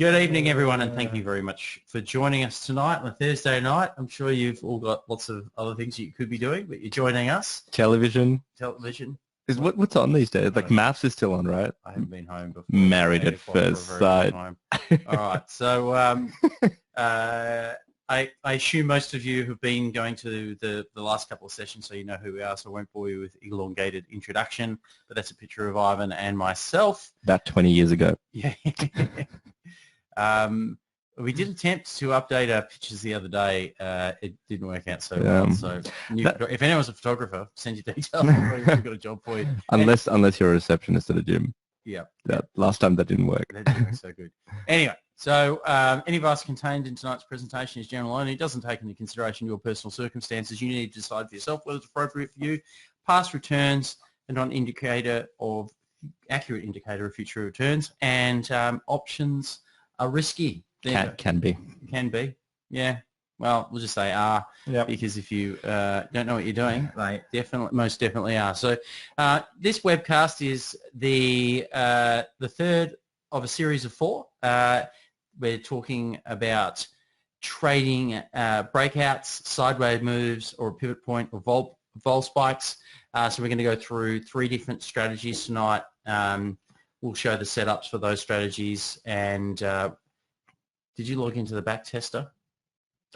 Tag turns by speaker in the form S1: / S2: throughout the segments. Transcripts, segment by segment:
S1: Good evening, everyone, and thank you very much for joining us tonight on a Thursday night. I'm sure you've all got lots of other things you could be doing, but you're joining us.
S2: Television. Is what's on these days? Like Maths is still on, right?
S1: I haven't been home before.
S2: Married at first sight.
S1: All right, so I assume most of you have been going to the last couple of sessions, so you know who we are, so I won't bore you with elongated introduction, but that's a picture of Ivan and myself.
S2: About 20 years ago.
S1: Yeah. We did attempt to update our pictures the other day. It didn't work out so well. So if anyone's a photographer, send your details. We've got a job for you.
S2: Unless you're a receptionist at a gym.
S1: Yeah.
S2: Last time that didn't work.
S1: That didn't work so good. Anyway, so any advice contained in tonight's presentation is general only. It doesn't take into consideration your personal circumstances. You need to decide for yourself whether it's appropriate for you. Past returns are not an accurate indicator of future returns, and options are risky.
S2: Can be.
S1: Can be. Yeah. Well, we'll just say are, because if you don't know what you're doing, they most definitely are. So this webcast is the third of a series of 4. We're talking about trading breakouts, sideways moves, or a pivot point, or vol spikes. So we're going to go through 3 different strategies tonight. We'll show the setups for those strategies. And did you log into the back tester?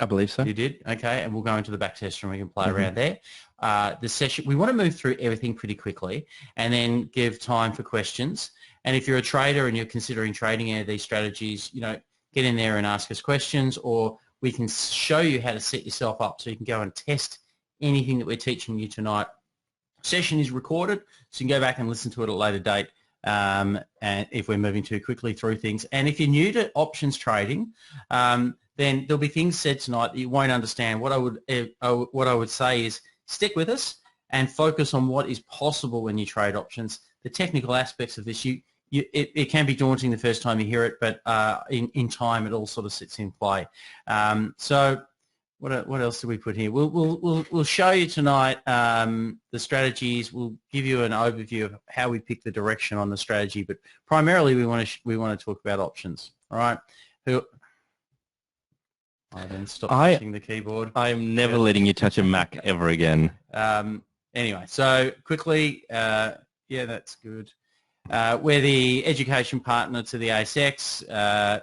S2: I believe so.
S1: You did? Okay, and we'll go into the back tester and we can play around there. The session, we want to move through everything pretty quickly and then give time for questions. And if you're a trader and you're considering trading any of these strategies, get in there and ask us questions, or we can show you how to set yourself up so you can go and test anything that we're teaching you tonight. Session is recorded, so you can go back and listen to it at a later date. And if we're moving too quickly through things. And if you're new to options trading, then there'll be things said tonight that you won't understand. What I would say is stick with us and focus on what is possible when you trade options. The technical aspects of this, it can be daunting the first time you hear it, but in time it all sort of sits in play. So what else do we put here? We'll show you tonight the strategies. We'll give you an overview of how we pick the direction on the strategy, but primarily we want to talk about options. All right. I then stop touching the keyboard.
S2: I'm never letting you touch a Mac ever again.
S1: Anyway, so quickly, yeah, that's good. We're the education partner to the ASX.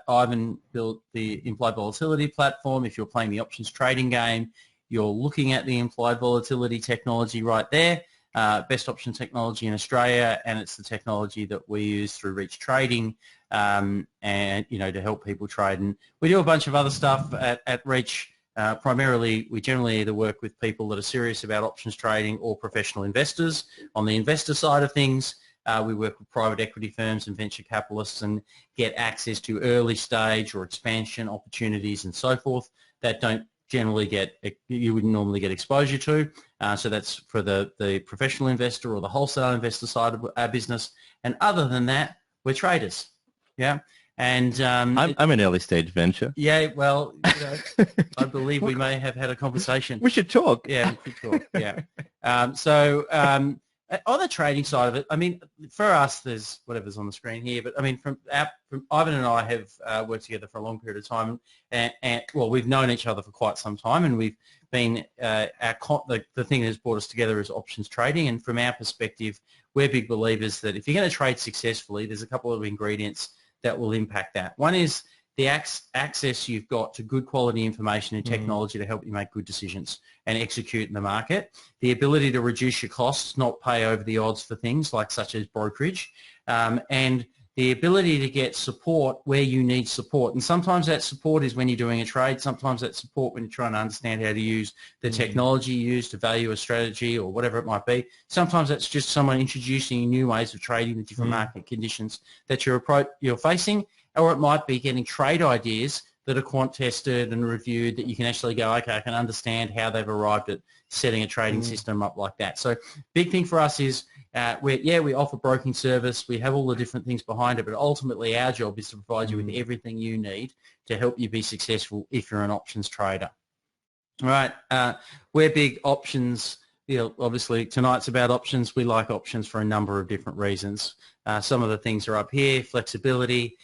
S1: Ivan built the implied volatility platform. If you're playing the options trading game, you're looking at the implied volatility technology right there. Best option technology in Australia, and it's the technology that we use through Reach Trading, and to help people trade. And we do a bunch of other stuff at Reach. Primarily, we generally either work with people that are serious about options trading or professional investors. On the investor side of things, we work with private equity firms and venture capitalists and get access to early stage or expansion opportunities and so forth that you wouldn't normally get exposure to. So that's for the professional investor or the wholesale investor side of our business. And other than that, we're traders. Yeah. And
S2: I'm an early stage venture.
S1: Yeah, well, I believe we may have had a conversation.
S2: We should talk.
S1: Yeah, we should talk. Yeah. So on the trading side of it, I mean, for us, there's whatever's on the screen here, but I mean, from Ivan and I have worked together for a long period of time, and we've known each other for quite some time, and we've been the thing that's brought us together is options trading. And from our perspective, we're big believers that if you're going to trade successfully, there's a couple of ingredients that will impact that. One is the access you've got to good quality information and technology to help you make good decisions and execute in the market. The ability to reduce your costs, not pay over the odds for things like such as brokerage, and the ability to get support where you need support. And sometimes that support is when you're doing a trade. Sometimes that's support when you're trying to understand how to use the technology you use to value a strategy or whatever it might be. Sometimes that's just someone introducing new ways of trading the different market conditions that you're facing. Or it might be getting trade ideas that are quant tested and reviewed that you can actually go, okay, I can understand how they've arrived at setting a trading system up like that. So big thing for us is we offer broking service. We have all the different things behind it, but ultimately our job is to provide you with everything you need to help you be successful if you're an options trader. All right, we're big options obviously tonight's about options. We like options for a number of different reasons. Some of the things are up here: flexibility.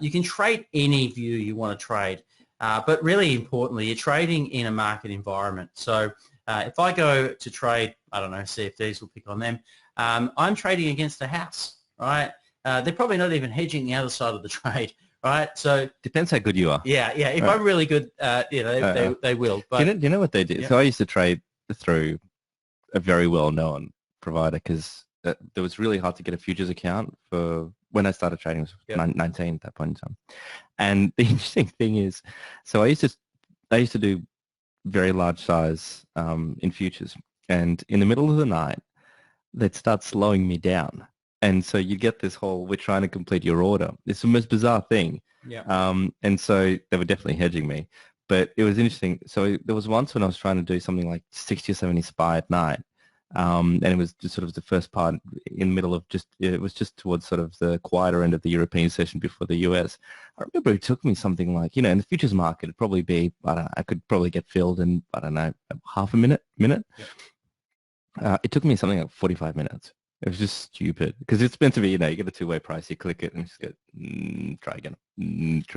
S1: You can trade any view you want to trade, but really importantly, you're trading in a market environment. So if I go to trade, I don't know, CFDs, we'll pick on them. I'm trading against a house, right? They're probably not even hedging the other side of the trade, right? So
S2: depends how good you are.
S1: Yeah. If
S2: Right.
S1: I'm really good, they will. But
S2: do you know what they do?
S1: Yeah.
S2: So I used to trade through a very well-known provider because it was really hard to get a futures account for when I started trading. It was 19 at that point in time. And the interesting thing is, so I used to do very large size in futures, and in the middle of the night, they'd start slowing me down. And so you get this whole, we're trying to complete your order. It's the most bizarre thing.
S1: Yeah.
S2: And so they were definitely hedging me. But it was interesting. So there was once when I was trying to do something like 60 or 70 SPY at night. And it was just sort of the first part in the middle of it was just towards sort of the quieter end of the European session before the US. I remember it took me something like, in the futures market, it'd probably be, I could probably get filled in, half a minute.
S1: Yeah.
S2: It took me something like 45 minutes. It was just stupid because it's meant to be, you get a two-way price, you click it and just go, try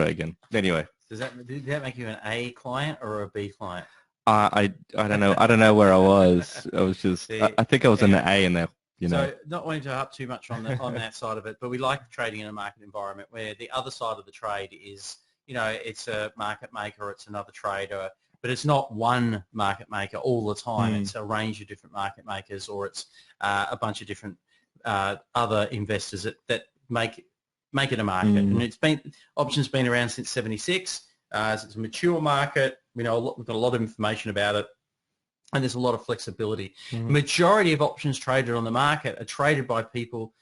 S2: again. Anyway.
S1: Did that make you an A client or a B client?
S2: I don't know. I don't know where I was. I was just, I think I was in the A in there,
S1: So not wanting to harp too much on that side of it, but we like trading in a market environment where the other side of the trade is, it's a market maker, it's another trader, but it's not one market maker all the time. It's a range of different market makers, or it's a bunch of different other investors that make it a market. And options been around since '76. It's a mature market. We've got a lot of information about it, and there's a lot of flexibility. The majority of options traded on the market are traded by people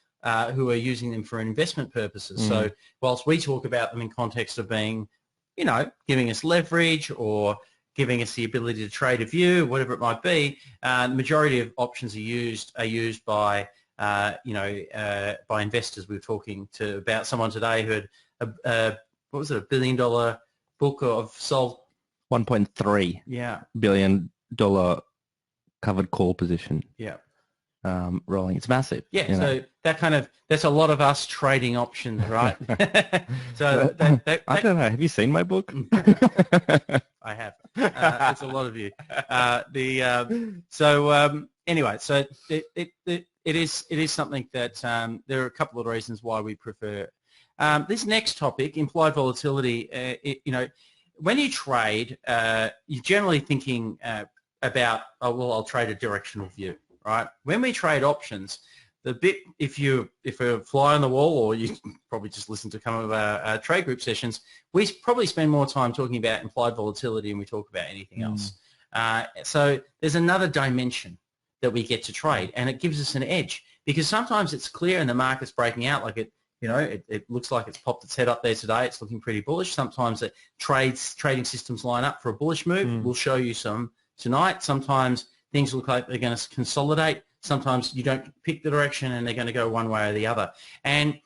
S1: who are using them for investment purposes. So whilst we talk about them in context of being, giving us leverage or giving us the ability to trade a view, whatever it might be, the majority of options are used by by investors. We were talking about someone today who had $1 billion book of sold
S2: 1.3 billion dollar covered call position.
S1: Yeah.
S2: Rolling. It's massive.
S1: Yeah. So that's a lot of us trading options, right? So
S2: I don't know. Have you seen my book?
S1: I have. It's a lot of you. Anyway, so it is something that there are a couple of reasons why we prefer. This next topic, implied volatility. When you trade, you're generally thinking about, I'll trade a directional view, right? When we trade options, if you're a fly on the wall, or you probably just listen to some of our trade group sessions, we probably spend more time talking about implied volatility than we talk about anything else. So there's another dimension that we get to trade, and it gives us an edge, because sometimes it's clear and the market's breaking out, like it looks like it's popped its head up there today. It's looking pretty bullish. Sometimes trading systems line up for a bullish move. We'll show you some tonight. Sometimes things look like they're going to consolidate. Sometimes you don't pick the direction and they're going to go one way or the other. And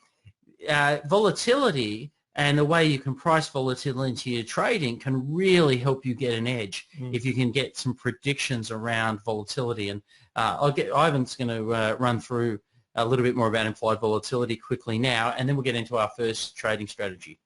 S1: volatility and the way you can price volatility into your trading can really help you get an edge if you can get some predictions around volatility. And Ivan's going to run through a little bit more about implied volatility quickly now, and then we'll get into our first trading strategy.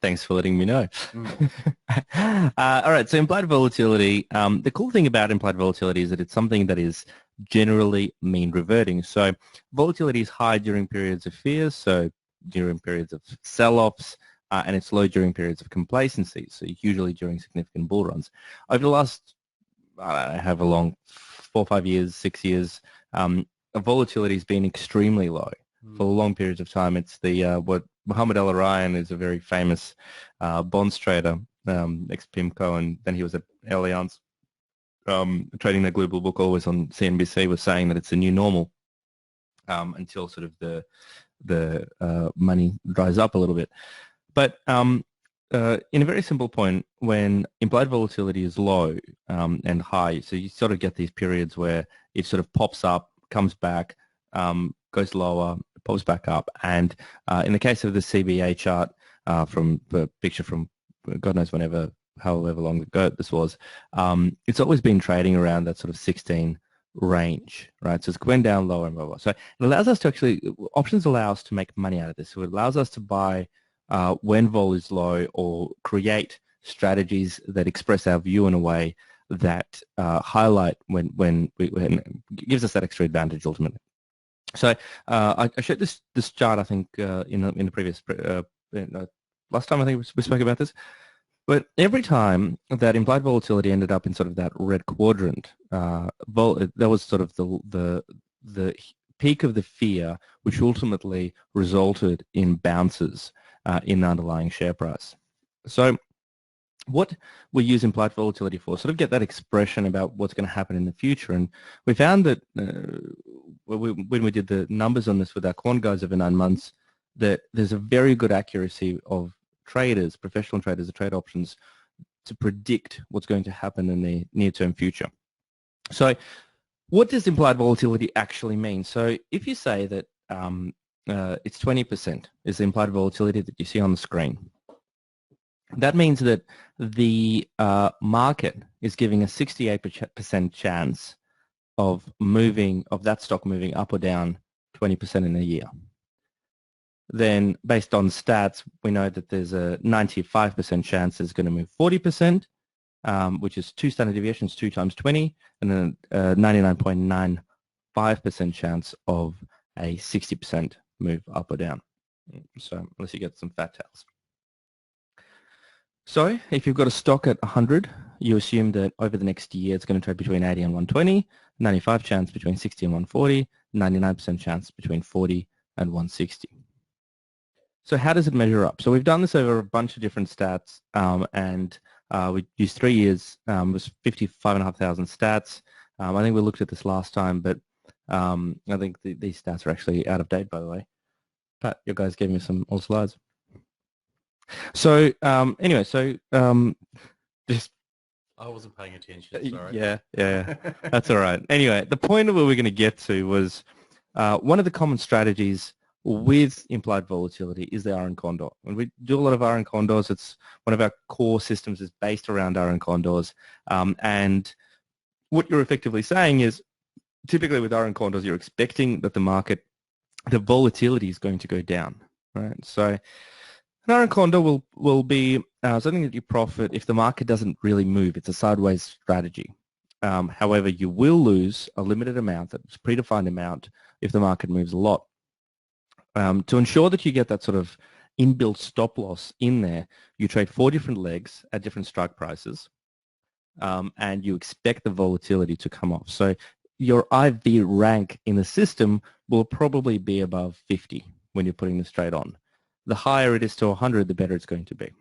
S2: Thanks for letting me know. All right, so implied volatility, the cool thing about implied volatility is that it's something that is generally mean reverting. So volatility is high during periods of fear, so during periods of sell-offs, and it's low during periods of complacency, so usually during significant bull runs. Over the last, however long, 4, 5 years, 6 years, volatility has been extremely low for long periods of time. It's what Muhammad Al Ryan is a very famous bonds trader, ex-PIMCO, and then he was at Allianz, trading the global book, always on CNBC, was saying that it's a new normal until sort of the money dries up a little bit. But in a very simple point, when implied volatility is low and high, so you sort of get these periods where it sort of pops up, comes back, goes lower, pops back up. And in the case of the CBA chart from the picture from God knows however long ago this was, it's always been trading around that sort of 16 range, right? So it's going down lower and lower. So it allows us to actually, options allow us to make money out of this. So it allows us to buy when vol is low or create strategies that express our view in a way that highlight when gives us that extra advantage ultimately. So I showed this chart, I think, in the previous last time I think we spoke about this. But every time that implied volatility ended up in sort of that red quadrant, that was sort of the peak of the fear, which ultimately resulted in bounces in the underlying share price. So what we use implied volatility for, sort of get that expression about what's going to happen in the future. And we found that when we did the numbers on this with our quant guys over 9 months, that there's a very good accuracy of traders, professional traders of trade options, to predict what's going to happen in the near-term future. So what does implied volatility actually mean? So if you say that it's 20% is the implied volatility that you see on the screen, that means that the market is giving a 68% chance of that stock moving up or down 20% in a year. Then based on stats, we know that there's a 95% chance it's going to move 40%, which is 2 standard deviations, 2 times 20, and then a 99.95% chance of a 60% move up or down. So unless you get some fat tails. So if you've got a stock at 100, you assume that over the next year it's going to trade between 80 and 120, 95 chance between 60 and 140, 99% chance between 40 and 160. So how does it measure up? So we've done this over a bunch of different stats, and we used 3 years. It was 55,500 stats. I think we looked at this last time, but I think these stats are actually out of date, by the way. Pat, you guys gave me some old slides. So anyway, so just
S1: I wasn't paying attention, sorry.
S2: Yeah, that's all right. Anyway, the point of what we're going to get to was one of the common strategies with implied volatility is the iron condor. When we do a lot of iron condors, it's one of our core systems is based around iron condors. And what you're effectively saying is, typically with iron condors, you're expecting that the volatility is going to go down, right? So an iron condor will be something that you profit if the market doesn't really move. It's a sideways strategy. However, you will lose a limited amount, that's a predefined amount, if the market moves a lot. To ensure that you get that sort of inbuilt stop loss in there, you trade 4 different legs at different strike prices, and you expect the volatility to come off. So your IV rank in the system will probably be above 50 when you're putting this trade on. The higher it is to 100, the better it's going to be.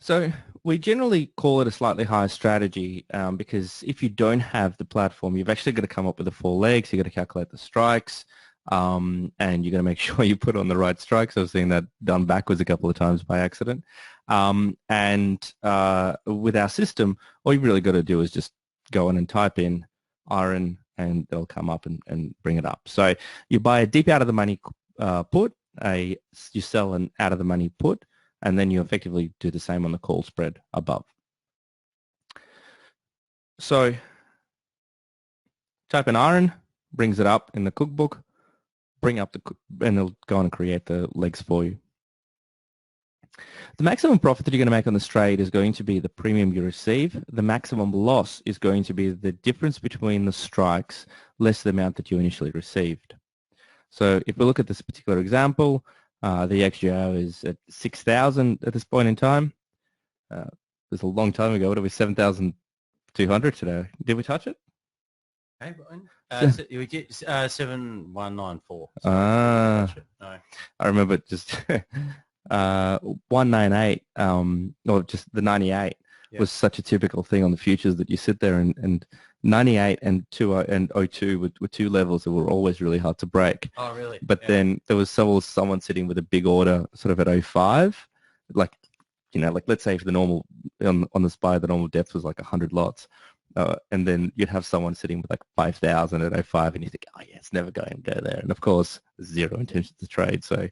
S2: So we generally call it a slightly higher strategy because if you don't have the platform, you've actually got to come up with the 4 legs. You've got to calculate the strikes, and you've got to make sure you put on the right strikes. I've seen that done backwards a couple of times by accident. And with our system, all you've really got to do is just go in and type in iron, and they'll come up and bring it up. So you buy a deep out of the money put, you sell an out of the money put, and then you effectively do the same on the call spread above. So type in iron, brings it up in the cookbook, and it'll go on and create the legs for you. The maximum profit that you're going to make on this trade is going to be the premium you receive. The maximum loss is going to be the difference between the strikes less the amount that you initially received. So if we look at this particular example, the XGO is at 6,000 at this point in time. It was a long time ago. What are we, 7,200 today? Did we touch it?
S1: Hey, Brian. We get 7194.
S2: No.
S1: No.
S2: I remember just 198, or just the 98 was such a typical thing on the futures that you sit there and 98 and 02 were 2 levels that were always really hard to break.
S1: Oh, really?
S2: But then there was someone sitting with a big order sort of at 05, like let's say for the normal on the SPY, the normal depth was like 100 lots. And then you'd have someone sitting with like 5,000 at 05, and you think, oh yeah, it's never going to go there. And of course, zero intention to trade. So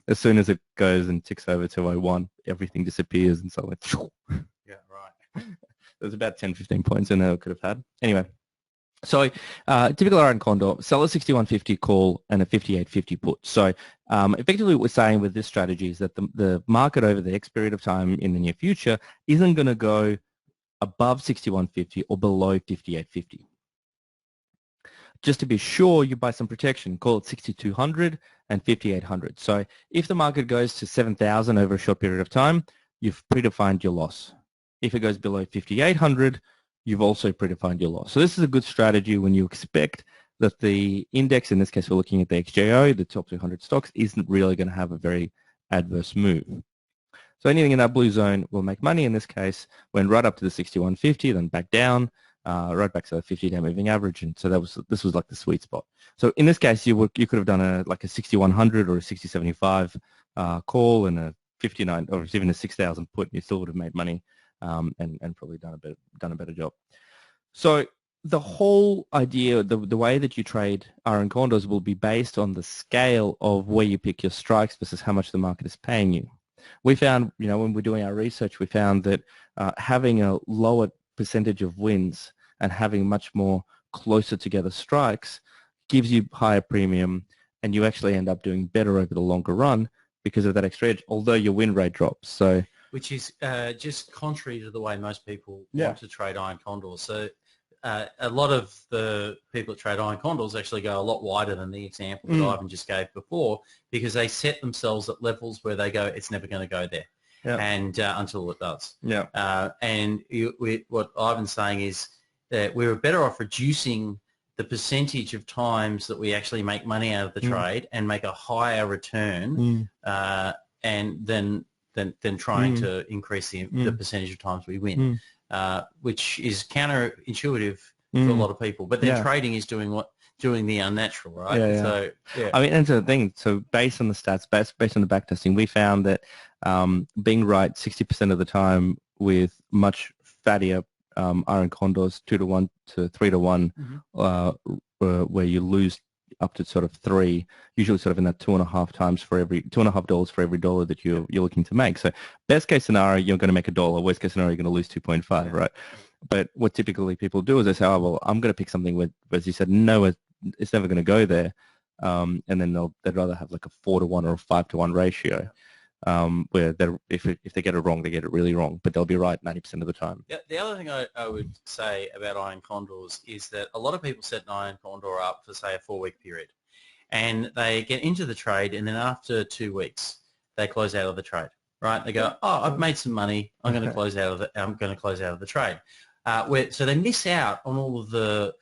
S2: as soon as it goes and ticks over to 01, everything disappears, and so it's
S1: yeah, right.
S2: there's about 10, 15 points in there I could have had. Anyway, so typical iron condor, sell a 61.50 call and a 58.50 put. So effectively what we're saying with this strategy is that the market over the X period of time in the near future isn't going to go above 61.50 or below 58.50. Just to be sure, you buy some protection, call it 6,200 and 5,800. So if the market goes to 7,000 over a short period of time, you've predefined your loss. If it goes below 5,800, you've also predefined your loss. So this is a good strategy when you expect that the index, in this case we're looking at the XJO, the top 200 stocks, isn't really going to have a very adverse move. So anything in that blue zone will make money. In this case, went right up to the 61.50, then back down, right back to the 50-day moving average, and so this was like the sweet spot. So in this case, you could have done like a 6,100 or a 60.75 call and a 59 or even a 6,000 put, and you still would have made money and probably done a better job. So the whole idea, the way that you trade iron condors will be based on the scale of where you pick your strikes versus how much the market is paying you. We found, when we're doing our research, we found that having a lower percentage of wins and having much more closer together strikes gives you higher premium, and you actually end up doing better over the longer run because of that extra edge, although your win rate drops. So,
S1: which is just contrary to the way most people want to trade iron condors. So a lot of the people that trade iron condors actually go a lot wider than the example that Ivan just gave before, because they set themselves at levels where they go, it's never going to go there. And until it does. And what Ivan's saying is that we were better off reducing the percentage of times that we actually make money out of the trade and make a higher return, and then trying to increase the percentage of times we win, which is counterintuitive to a lot of people. But then trading is doing the unnatural, right? So
S2: I mean, and the thing. So based on the stats, based on the backtesting, we found that being right 60% of the time with much fattier iron condors, 2-to-1 to 3-to-1, where you lose up to sort of 3, usually sort of in that $2.50 for every dollar that you're looking to make. So best case scenario, you're going to make $1. Worst case scenario, you're going to lose 2.5, right? But what typically people do is they say, oh, well, I'm going to pick something with, as you said, no, it's never going to go there. And then they'd rather have like a 4-to-1 or a 5-to-1 ratio, where if they get it wrong, they get it really wrong, but they'll be right 90% of the time.
S1: The other thing I would say about iron condors is that a lot of people set an iron condor up for, say, a 4-week period, and they get into the trade, and then after 2 weeks, they close out of the trade. Right? They go, oh, I've made some money. I'm going to close out of the trade. So they miss out on all of the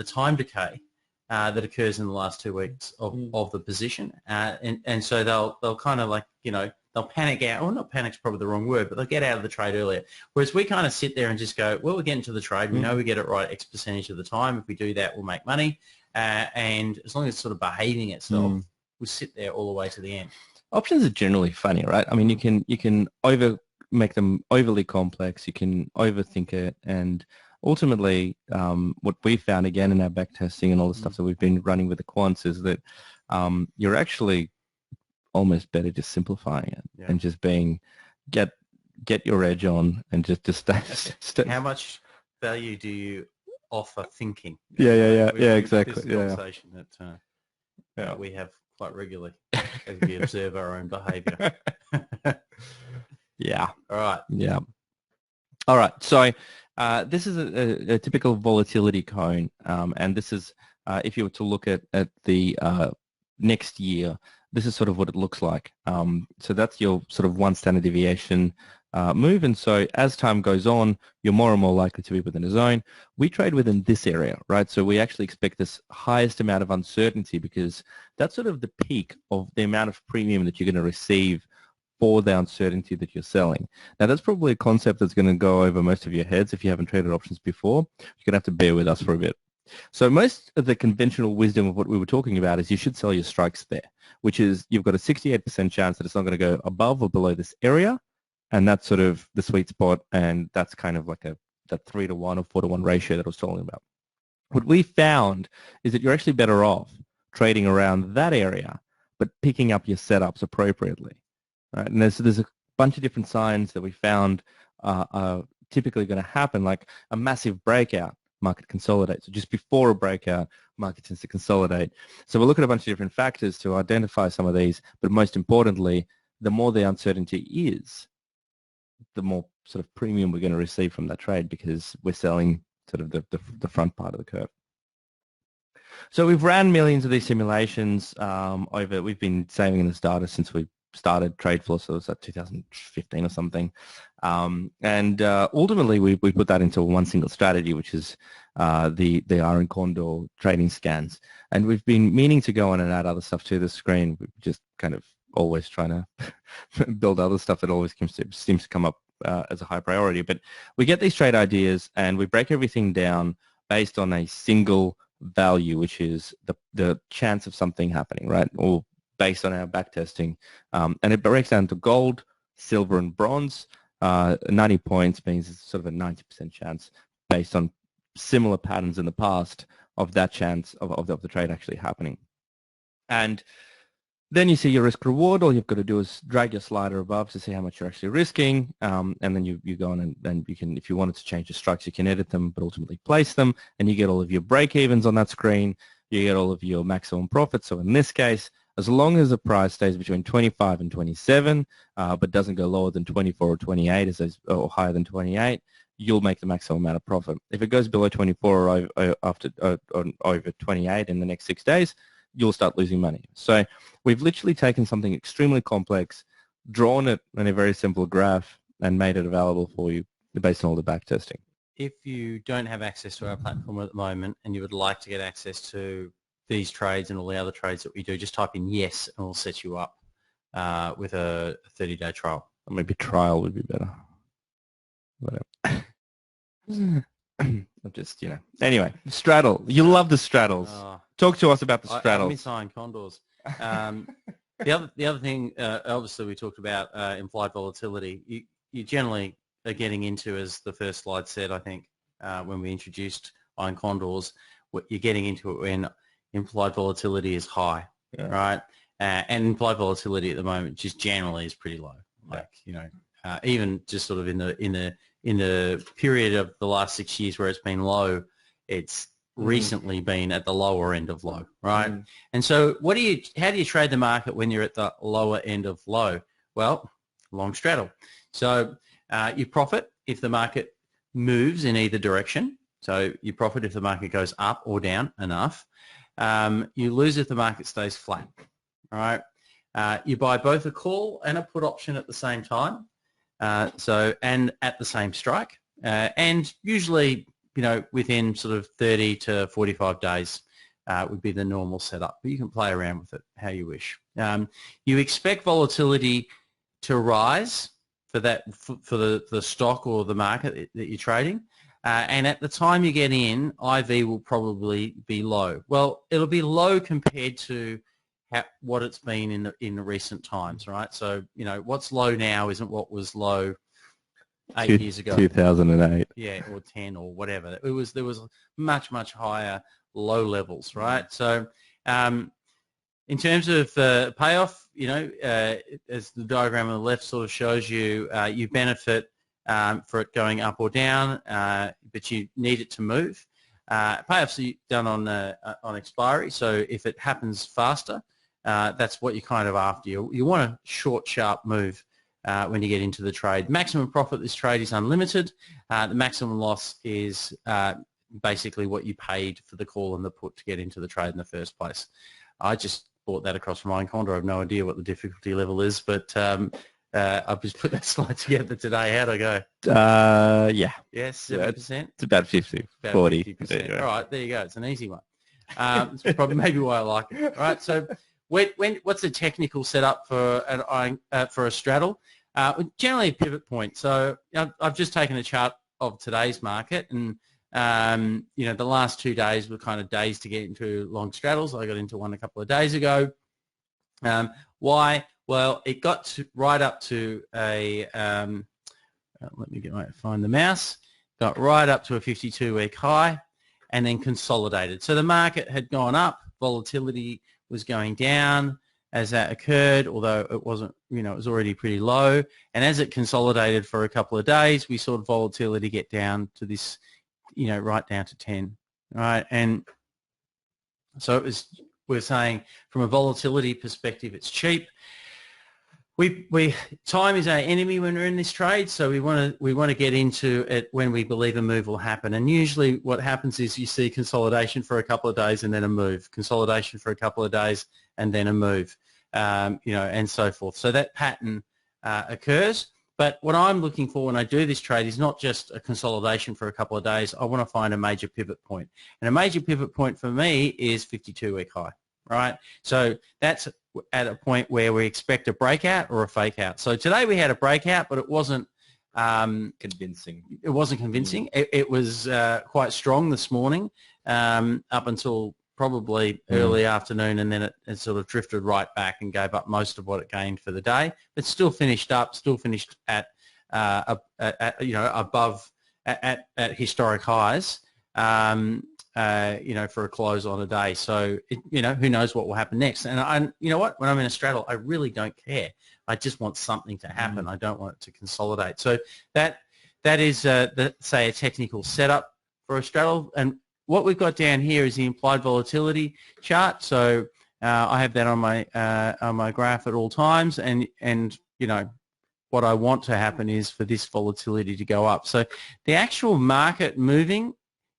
S1: time decay that occurs in the last 2 weeks of the position, and so they'll kind of like, they'll panic out. Well, not panic's probably the wrong word, but they'll get out of the trade earlier. Whereas we kind of sit there and just go, well, we're getting to the trade. We know we get it right X percentage of the time. If we do that, we'll make money. And as long as it's sort of behaving itself, we'll sit there all the way to the end.
S2: Options are generally funny, right? I mean, you can make them overly complex. You can overthink it, and ultimately, what we found again in our back testing and all the stuff that we've been running with the quants is that you're actually almost better just simplifying it and just get your edge on and just stay.
S1: How much value do you offer thinking?
S2: Exactly.
S1: Conversation that we have quite regularly as we observe our own behaviour.
S2: All right. So this is a typical volatility cone, and this is if you were to look at the next year, this is sort of what it looks like. So that's your sort of one standard deviation move, and so as time goes on, you're more and more likely to be within a zone. We trade within this area, right? So we actually expect this highest amount of uncertainty because that's sort of the peak of the amount of premium that you're going to receive for the uncertainty that you're selling. Now, that's probably a concept that's going to go over most of your heads if you haven't traded options before. You're going to have to bear with us for a bit. So most of the conventional wisdom of what we were talking about is you should sell your strikes there, which is you've got a 68% chance that it's not going to go above or below this area, and that's sort of the sweet spot, and that's kind of like that 3-to-1 or 4-to-1 ratio that I was talking about. What we found is that you're actually better off trading around that area, but picking up your setups appropriately. Right? And there's a bunch of different signs that we found typically going to happen, like a massive breakout, market consolidates. So just before a breakout, market tends to consolidate. So we'll look at a bunch of different factors to identify some of these, but most importantly, the more the uncertainty is, the more sort of premium we're going to receive from that trade because we're selling sort of the front part of the curve. So we've ran millions of these simulations we've been saving this data since we started TradeFloor, so it was like 2015 or something. And ultimately we put that into one single strategy, which is the Iron Condor trading scans. And we've been meaning to go on and add other stuff to the screen. We're just kind of always trying to build other stuff that always seems to come up as a high priority. But we get these trade ideas and we break everything down based on a single value, which is the chance of something happening, right? Or based on our backtesting. And it breaks down to gold, silver, and bronze. 90 points means it's sort of a 90% chance based on similar patterns in the past of that chance of the trade actually happening. And then you see your risk reward. All you've got to do is drag your slider above to see how much you're actually risking. And then you go on and then you can, if you wanted to change the structure, you can edit them, but ultimately place them. And you get all of your break-evens on that screen. You get all of your maximum profits. So in this case, as long as the price stays between 25 and 27, but doesn't go lower than 24 or 28, or higher than 28, you'll make the maximum amount of profit. If it goes below 24 or over 28 in the next 6 days, you'll start losing money. So we've literally taken something extremely complex, drawn it in a very simple graph, and made it available for you based on all the back testing.
S1: If you don't have access to our platform at the moment and you would like to get access to these trades and all the other trades that we do, just type in yes and we'll set you up with a 30-day trial.
S2: Or maybe trial would be better. Whatever. Just, Anyway, straddle. You love the straddles. Talk to us about the straddles.
S1: I miss Iron Condors. The other thing, obviously, we talked about implied volatility. You generally are getting into, as the first slide said, I think, when we introduced Iron Condors, what you're getting into it when implied volatility is high, right? And implied volatility at the moment just generally is pretty low. Like, even just sort of in the period of the last 6 years where it's been low, it's recently been at the lower end of low, right? And so how do you trade the market when you're at the lower end of low? Well, long straddle. So you profit if the market moves in either direction. So you profit if the market goes up or down enough. You lose if the market stays flat, all right? You buy both a call and a put option at the same time. And at the same strike, and usually, within sort of 30 to 45 days would be the normal setup, but you can play around with it how you wish. You expect volatility to rise for the stock or the market that you're trading, and at the time you get in, IV will probably be low. Well, it'll be low compared to what it's been in the recent times, right? So, what's low now isn't what was low 8 years ago.
S2: 2008.
S1: Yeah, or 10 or whatever. There was much, much higher low levels, right? So in terms of payoff, as the diagram on the left sort of shows you, you benefit for it going up or down, but you need it to move. Payoffs are done on expiry, so if it happens faster, that's what you're kind of after. You want a short, sharp move when you get into the trade. Maximum profit this trade is unlimited. The maximum loss is basically what you paid for the call and the put to get into the trade in the first place. I just bought that across from Iron Condor. I have no idea what the difficulty level is, but I've just put that slide together today. How'd I go?
S2: Yeah.
S1: Yes, 7%?
S2: It's about 50,
S1: about
S2: 40.
S1: 50%. All right, there you go. It's an easy one. It's probably maybe why I like it. All right, so what's the technical setup for a straddle? Generally a pivot point. So I've just taken a chart of today's market, and the last 2 days were kind of days to get into long straddles. I got into one a couple of days ago. Why? Well, it got right up to a let me find the mouse. Got right up to a 52-week high, and then consolidated. So the market had gone up, volatility was going down, as that occurred, although it wasn't, it was already pretty low. And as it consolidated for a couple of days, we saw volatility get down to this, right down to 10, right? And so we're saying from a volatility perspective, it's cheap. Time is our enemy when we're in this trade, so we want to get into it when we believe a move will happen. And usually what happens is you see consolidation for a couple of days and then a move, consolidation for a couple of days and then a move, and so forth. So that pattern occurs. But what I'm looking for when I do this trade is not just a consolidation for a couple of days. I want to find a major pivot point. And a major pivot point for me is 52-week high, right? So that's at a point where we expect a breakout or a fake out. So today we had a breakout, but it wasn't
S2: convincing.
S1: It wasn't convincing. It was quite strong this morning up until probably early afternoon, and then it sort of drifted right back and gave up most of what it gained for the day. But still finished at above at historic highs. For a close on a day. So, who knows what will happen next. And you know what? When I'm in a straddle, I really don't care. I just want something to happen. I don't want it to consolidate. So that is, say, a technical setup for a straddle. And what we've got down here is the implied volatility chart. So I have that on my graph at all times. And what I want to happen is for this volatility to go up. So the actual market moving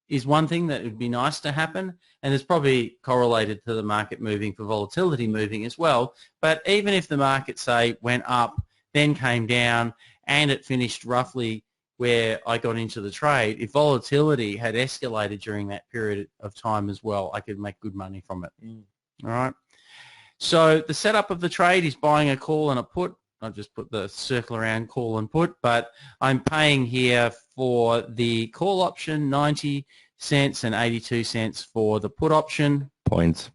S1: is one thing that would be nice to happen, and it's probably correlated to the market moving for volatility moving as well. But even if the market, say, went up, then came down, and it finished roughly where I got into the trade, if volatility had escalated during that period of time as well, I could make good money from it. All right. So the setup of the trade is buying a call and a put. I've just put the circle around call and put, but I'm paying here for the call option 90 cents and 82 cents for the put option.
S2: Points,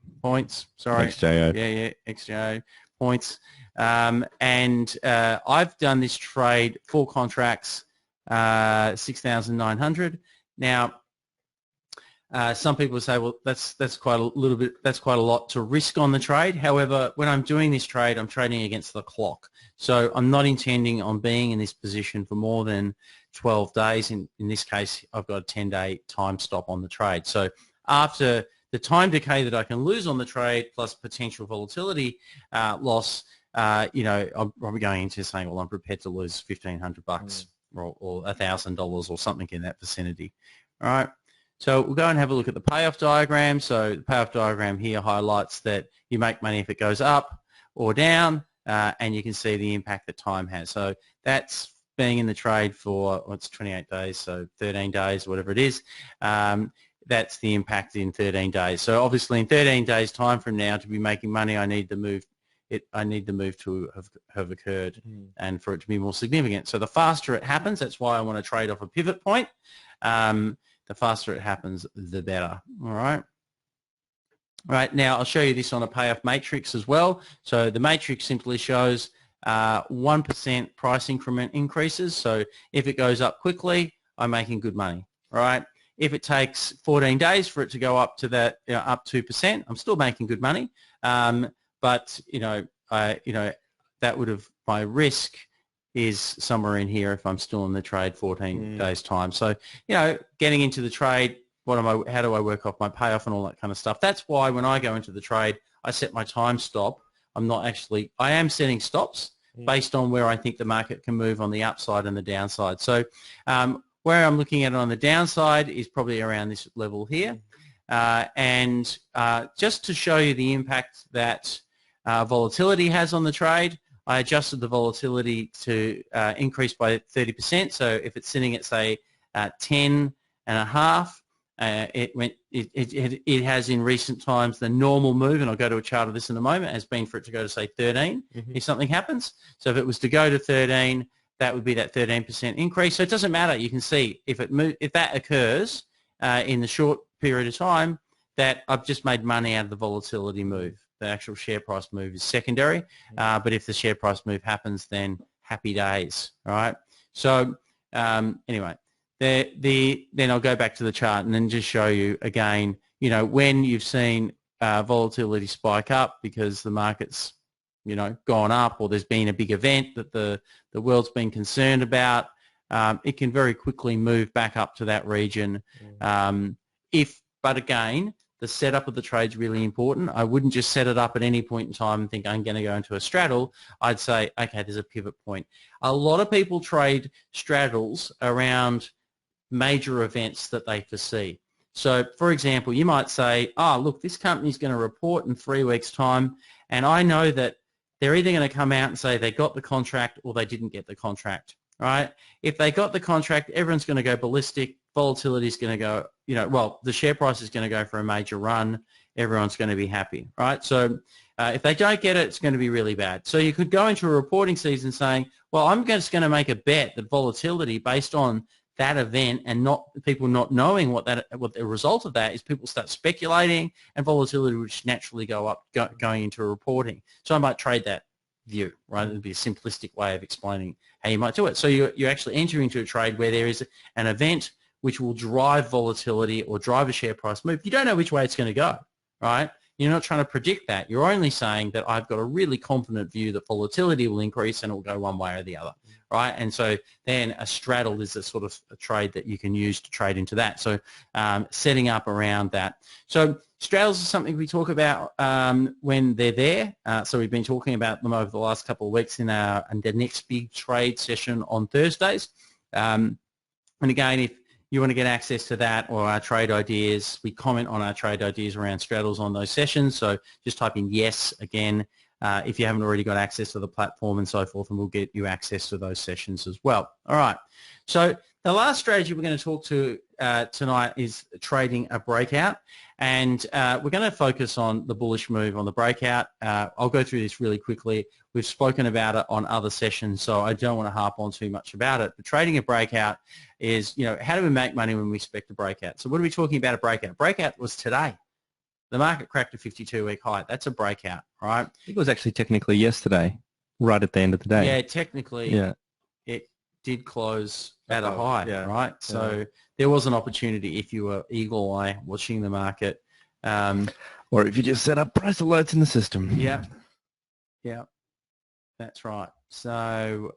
S1: sorry.
S2: XJO.
S1: Yeah, XJO, points. And I've done this trade, 4 contracts, 6,900. Now, some people say, well, that's quite a lot to risk on the trade. However, when I'm doing this trade, I'm trading against the clock. So I'm not intending on being in this position for more than 12 days. In this case, I've got a 10-day time stop on the trade. So after the time decay that I can lose on the trade plus potential volatility loss, I'm probably going into saying, well, I'm prepared to lose $1,500 or $1,000 or something in that vicinity. All right. So we'll go and have a look at the payoff diagram. So the payoff diagram here highlights that you make money if it goes up or down, and you can see the impact that time has. So that's being in the trade for, it's 28 days, so 13 days, whatever it is. That's the impact in 13 days. So obviously in 13 days time from now to be making money, I need the move to have occurred and for it to be more significant. So the faster it happens, that's why I want to trade off a pivot point. The faster it happens, the better. All right. All right. Now I'll show you this on a payoff matrix as well. So the matrix simply shows 1% price increment increases. So if it goes up quickly, I'm making good money. All right. If it takes 14 days for it to go up to that, up 2%, I'm still making good money. But that would have, my risk is somewhere in here if I'm still in the trade 14 days time. So, getting into the trade, how do I work off my payoff and all that kind of stuff? That's why when I go into the trade, I set my time stop. I am setting stops based on where I think the market can move on the upside and the downside. So where I'm looking at it on the downside is probably around this level here. And just to show you the impact that volatility has on the trade, I adjusted the volatility to increase by 30%. So if it's sitting at, say, 10 and a half, it has in recent times the normal move, and I'll go to a chart of this in a moment, has been for it to go to, say, 13 if something happens. So if it was to go to 13, that would be that 13% increase. So it doesn't matter. You can see if that occurs in the short period of time, that I've just made money out of the volatility move. The actual share price move is secondary, but if the share price move happens, then happy days. All right. So anyway, then I'll go back to the chart and then just show you again. When you've seen volatility spike up because the market's gone up, or there's been a big event that the world's been concerned about, it can very quickly move back up to that region. But again, the setup of the trade's really important. I wouldn't just set it up at any point in time and think I'm going to go into a straddle. I'd say, okay, there's a pivot point. A lot of people trade straddles around major events that they foresee. So, for example, you might say, oh, look, this company's going to report in 3 weeks' time, and I know that they're either going to come out and say they got the contract or they didn't get the contract, right? If they got the contract, everyone's going to go ballistic. Volatility is going to go, the share price is going to go for a major run. Everyone's going to be happy, right? So if they don't get it, it's going to be really bad. So you could go into a reporting season saying, well, I'm just going to make a bet that volatility based on that event and not people not knowing what the result of that is, people start speculating and volatility would naturally go up going into a reporting. So I might trade that view, right? It would be a simplistic way of explaining how you might do it. So you actually enter into a trade where there is an event which will drive volatility or drive a share price move. You don't know which way it's going to go, right? You're not trying to predict that. You're only saying that I've got a really confident view that volatility will increase and it will go one way or the other, right? And so then a straddle is a sort of a trade that you can use to trade into that. So setting up around that. So straddles is something we talk about when they're there. So we've been talking about them over the last couple of weeks in the next big trade session on Thursdays. And again, if you want to get access to that or our trade ideas, we comment on our trade ideas around straddles on those sessions. So just type in yes again if you haven't already got access to the platform and so forth, and we'll get you access to those sessions as well. All right. So the last strategy we're going to talk to tonight is trading a breakout. And we're going to focus on the bullish move on the breakout. I'll go through this really quickly. We've spoken about it on other sessions, so I don't want to harp on too much about it. But trading a breakout is, how do we make money when we expect a breakout? So what are we talking about a breakout? Breakout was today. The market cracked a 52-week high. That's a breakout, right?
S2: I think it was actually technically yesterday, right at the end of the day.
S1: Yeah, technically it did close at a high, right? So there was an opportunity if you were eagle eye watching the market.
S2: Or if you just set up price alerts in the system.
S1: Yeah, that's right. So,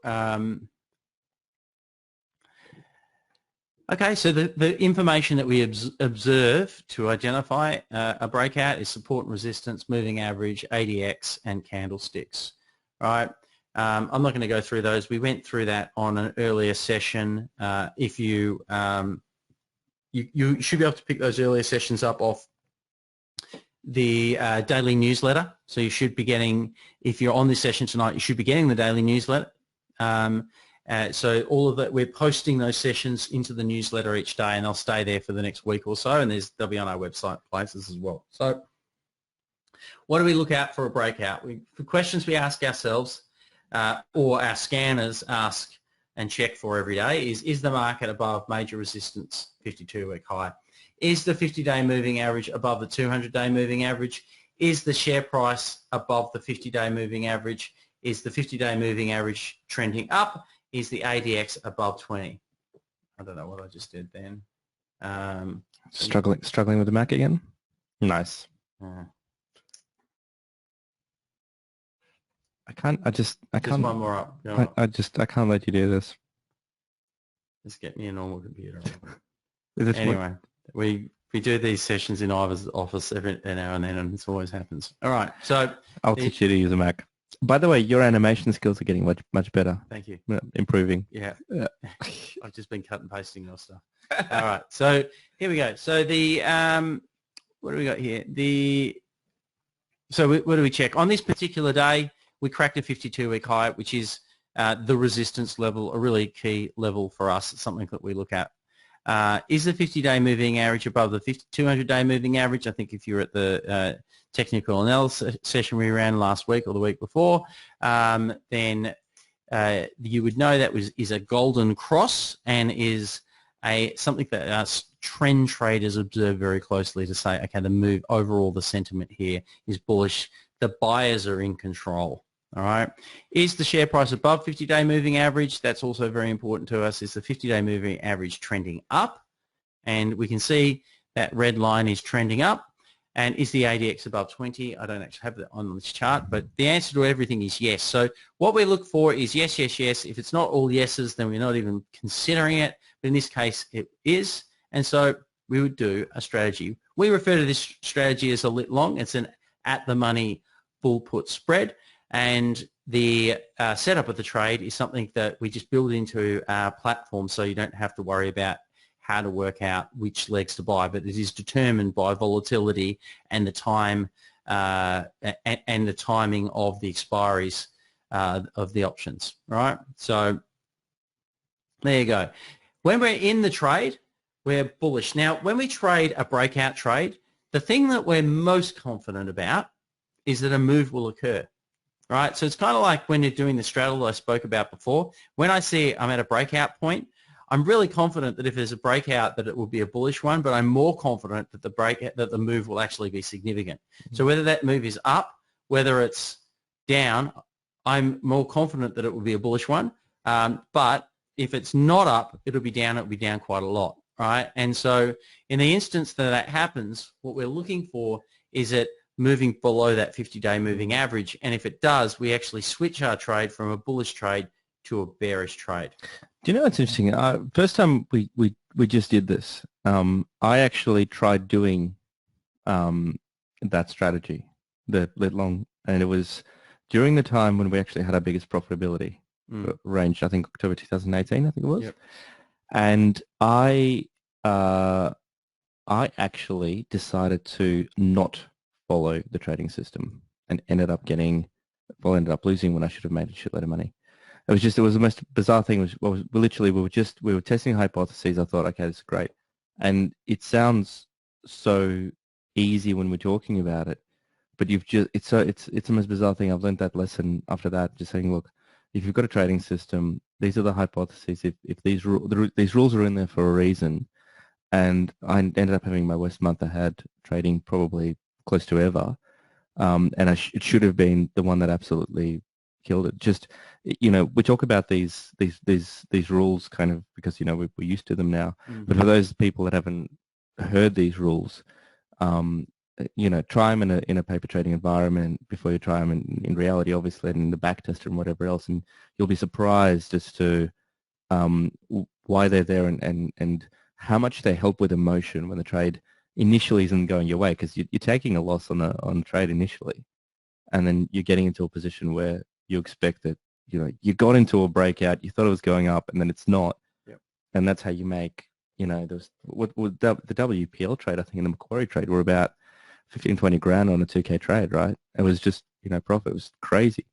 S1: okay, so the information that we observe to identify a breakout is support and resistance, moving average, ADX, and candlesticks, right? I'm not going to go through those. We went through that on an earlier session. If you should be able to pick those earlier sessions up off the daily newsletter. So you should be getting, if you're on this session tonight, you should be getting the daily newsletter. So all of that, we're posting those sessions into the newsletter each day, and they'll stay there for the next week or so, and they'll be on our website places as well. So what do we look out for a breakout? For questions we ask ourselves, or our scanners ask and check for every day is the market above major resistance, 52-week high? Is the 50-day moving average above the 200-day moving average? Is the share price above the 50-day moving average? Is the 50-day moving average trending up? Is the ADX above 20? I don't know what I just did then.
S2: Struggling with the Mac again? Nice. I can't. Just
S1: one more up.
S2: I can't let you do this.
S1: Just get me a normal computer. Anyway, we do these sessions in Ivor's office every now and then, and this always happens. All right, so
S2: I'll teach you to use a Mac. By the way, your animation skills are getting much better.
S1: Thank you.
S2: Improving.
S1: Yeah. I've just been cut and pasting your stuff. All right, so here we go. So the what do we got here? What do we check on this particular day? We cracked a 52-week high, which is the resistance level, a really key level for us. It's something that we look at. Is the 50-day moving average above the 200-day moving average? I think if you're at the technical analysis session we ran last week or the week before, then you would know that is a golden cross and is something that trend traders observe very closely to say, okay, the move overall, the sentiment here is bullish. The buyers are in control. All right. Is the share price above 50-day moving average? That's also very important to us. Is the 50-day moving average trending up? And we can see that red line is trending up. And is the ADX above 20? I don't actually have that on this chart, but the answer to everything is yes. So what we look for is yes, yes, yes. If it's not all yeses, then we're not even considering it. But in this case, it is. And so we would do a strategy. We refer to this strategy as a lit long. It's an at-the-money full put spread. And the setup of the trade is something that we just build into our platform so you don't have to worry about how to work out which legs to buy, but it is determined by volatility and the time and the timing of the expiries of the options, right? So there you go. When we're in the trade, we're bullish. Now, when we trade a breakout trade, the thing that we're most confident about is that a move will occur, right? So it's kind of like when you're doing the straddle I spoke about before. When I see I'm at a breakout point, I'm really confident that if there's a breakout that it will be a bullish one, but I'm more confident that the move will actually be significant. So whether that move is up, whether it's down, I'm more confident that it will be a bullish one. But if it's not up, it'll be down quite a lot, right? And so in the instance that that happens, what we're looking for is it moving below that 50-day moving average. And if it does, we actually switch our trade from a bullish trade to a bearish trade.
S2: Do you know what's interesting? First time we just did this, I actually tried doing that strategy, the lit long, and it was during the time when we actually had our biggest profitability range. I think October 2018, I think it was. Yep. And I actually decided to not follow the trading system and ended up losing when I should have made a shitload of money. It was the most bizarre thing. We were testing hypotheses. I thought, okay, this is great. And it sounds so easy when we're talking about it, but it's the most bizarre thing. I've learned that lesson after that, just saying, look, if you've got a trading system, these are the hypotheses. If these rules are in there for a reason, and I ended up having my worst month I had trading probably close to ever, and it should have been the one that absolutely killed it. Just, we talk about these rules kind of because we're used to them now. Mm-hmm. But for those people that haven't heard these rules, try them in a paper trading environment before you try them in reality, obviously, and in the back tester and whatever else, and you'll be surprised as to why they're there and how much they help with emotion when the trade initially isn't going your way, because you're taking a loss on the trade initially, and then you're getting into a position where you expect that you got into a breakout, you thought it was going up, and then it's not. Yep. And that's how you make the WPL trade, I think, and the Macquarie trade were about 15-20 grand on a 2K trade, right? It was just profit was crazy.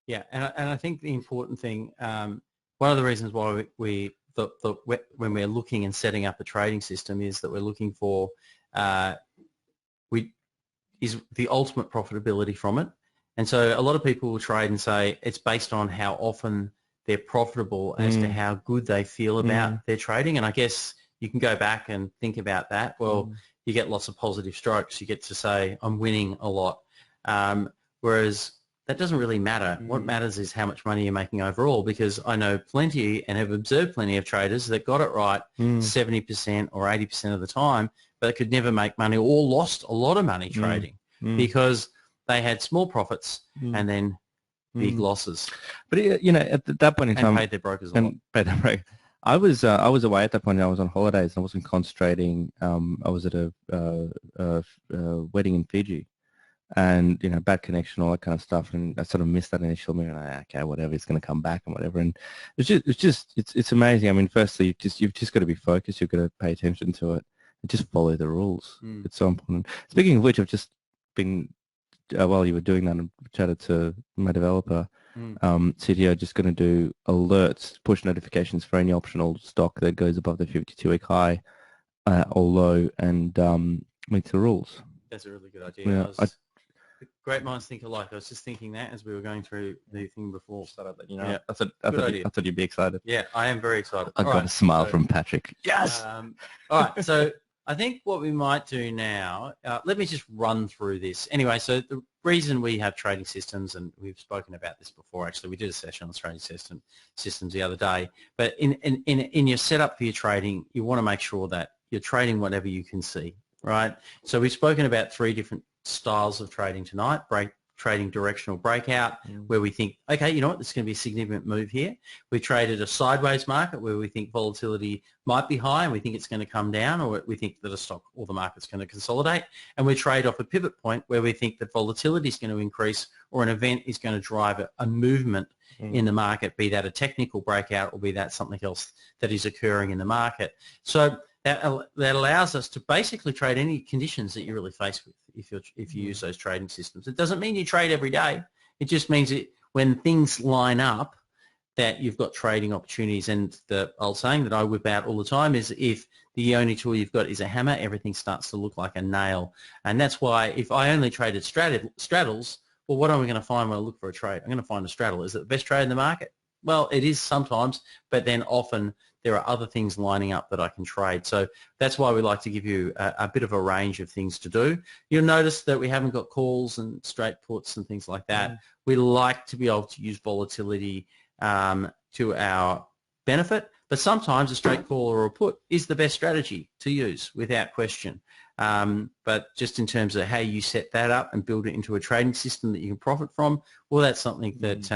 S1: Yeah, and I think the important thing, one of the reasons why when we're looking and setting up a trading system is that we're looking for is the ultimate profitability from it. And so a lot of people will trade and say it's based on how often they're profitable as to how good they feel about their trading. And I guess you can go back and think about that. Well, you get lots of positive strokes. You get to say, I'm winning a lot. Whereas that doesn't really matter. What matters is how much money you're making overall, because I know plenty and have observed plenty of traders that got it right 70% or 80% of the time, but they could never make money or lost a lot of money trading because they had small profits and then big losses.
S2: But at that point in time,
S1: paid their brokers a lot.
S2: Paid their brokers. I was away at that point. I was on holidays and I wasn't concentrating. I was at a wedding in Fiji, and bad connection, all that kind of stuff. And I sort of missed that initial move. And okay, whatever, it's going to come back and whatever. And it's amazing. I mean, firstly, you've just got to be focused. You've got to pay attention to it and just follow the rules. It's so important. Speaking of which, I've just been while you were doing that, I chatted to my developer. CTO just going to do alerts, push notifications for any optional stock that goes above the 52-week high or low and meets the rules.
S1: That's a really good idea.
S2: Yeah,
S1: great minds think alike. I was just thinking that as we were going through the thing before.
S2: Yeah, I thought you'd be excited.
S1: Yeah, I am very excited.
S2: I got a smile from Patrick. Yes!
S1: All right, so I think what we might do now, let me just run through this. Anyway, so the reason we have trading systems, and we've spoken about this before, actually, we did a session on trading systems the other day, but in your setup for your trading, you want to make sure that you're trading whatever you can see. right? So we've spoken about 3 different styles of trading tonight. Trading directional breakout, where we think, okay, you know what, there's going to be a significant move here. We traded a sideways market where we think volatility might be high and we think it's going to come down, or we think that a stock or the market's going to consolidate. And we trade off a pivot point where we think that volatility is going to increase or an event is going to drive a movement in the market, be that a technical breakout or be that something else that is occurring in the market. So that allows us to basically trade any conditions that you're really faced with if you use those trading systems. It doesn't mean you trade every day. It just means that when things line up, that you've got trading opportunities. And the old saying that I whip out all the time is, if the only tool you've got is a hammer, everything starts to look like a nail. And that's why if I only traded straddles, well, what am I going to find when I look for a trade? I'm going to find a straddle. Is it the best trade in the market? Well, it is sometimes, but then often there are other things lining up that I can trade. So that's why we like to give you a bit of a range of things to do. You'll notice that we haven't got calls and straight puts and things like that. We like to be able to use volatility to our benefit, but sometimes a straight call or a put is the best strategy to use without question. But just in terms of how you set that up and build it into a trading system that you can profit from, well, that's something that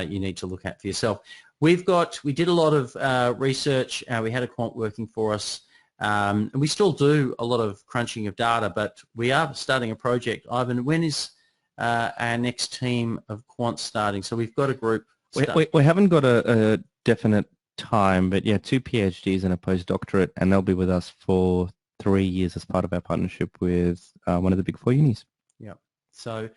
S1: you need to look at for yourself. We did a lot of research. We had a quant working for us, and we still do a lot of crunching of data, but we are starting a project. Ivan, when is our next team of quants starting? So we've got a group.
S2: We haven't got a definite time, but yeah, 2 PhDs and a postdoctorate, and they'll be with us for 3 years as part of our partnership with one of the big 4 unis.
S1: Yeah. So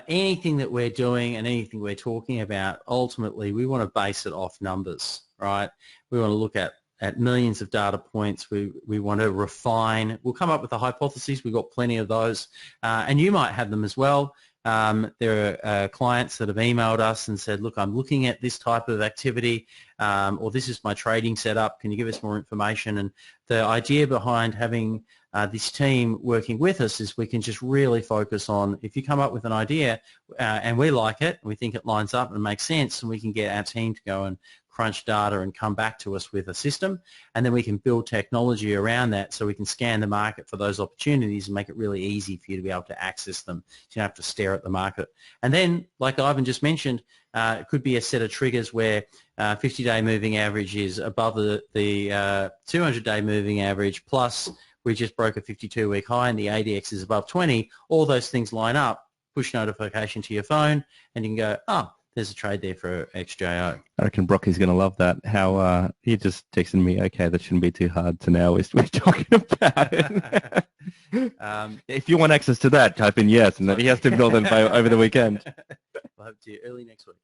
S1: anything that we're doing and anything we're talking about, ultimately we want to base it off numbers, right? We want to look at millions of data points. We want to refine. We'll come up with the hypotheses. We've got plenty of those, and you might have them as well. There are clients that have emailed us and said, look, I'm looking at this type of activity, or this is my trading setup. Can you give us more information? And the idea behind having this team working with us is we can just really focus on, if you come up with an idea and we like it, we think it lines up and makes sense, and we can get our team to go and crunch data and come back to us with a system, and then we can build technology around that so we can scan the market for those opportunities and make it really easy for you to be able to access them. So you don't have to stare at the market. And then, like Ivan just mentioned, it could be a set of triggers where 50-day moving average is above the 200-day moving average, plus we just broke a 52-week high and the ADX is above 20. All those things line up, push notification to your phone, and you can go, oh, there's a trade there for XJO.
S2: I reckon Brocky's going to love that. How he just texted me, okay, that shouldn't be too hard to know. We're talking about it. If you want access to that, type in yes, and then he has to build it over the weekend.
S1: I'll have to you early next week.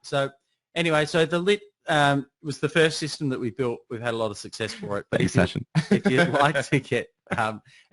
S1: So anyway, so the Lit was the first system that we built. We've had a lot of success for it. But if you'd like to get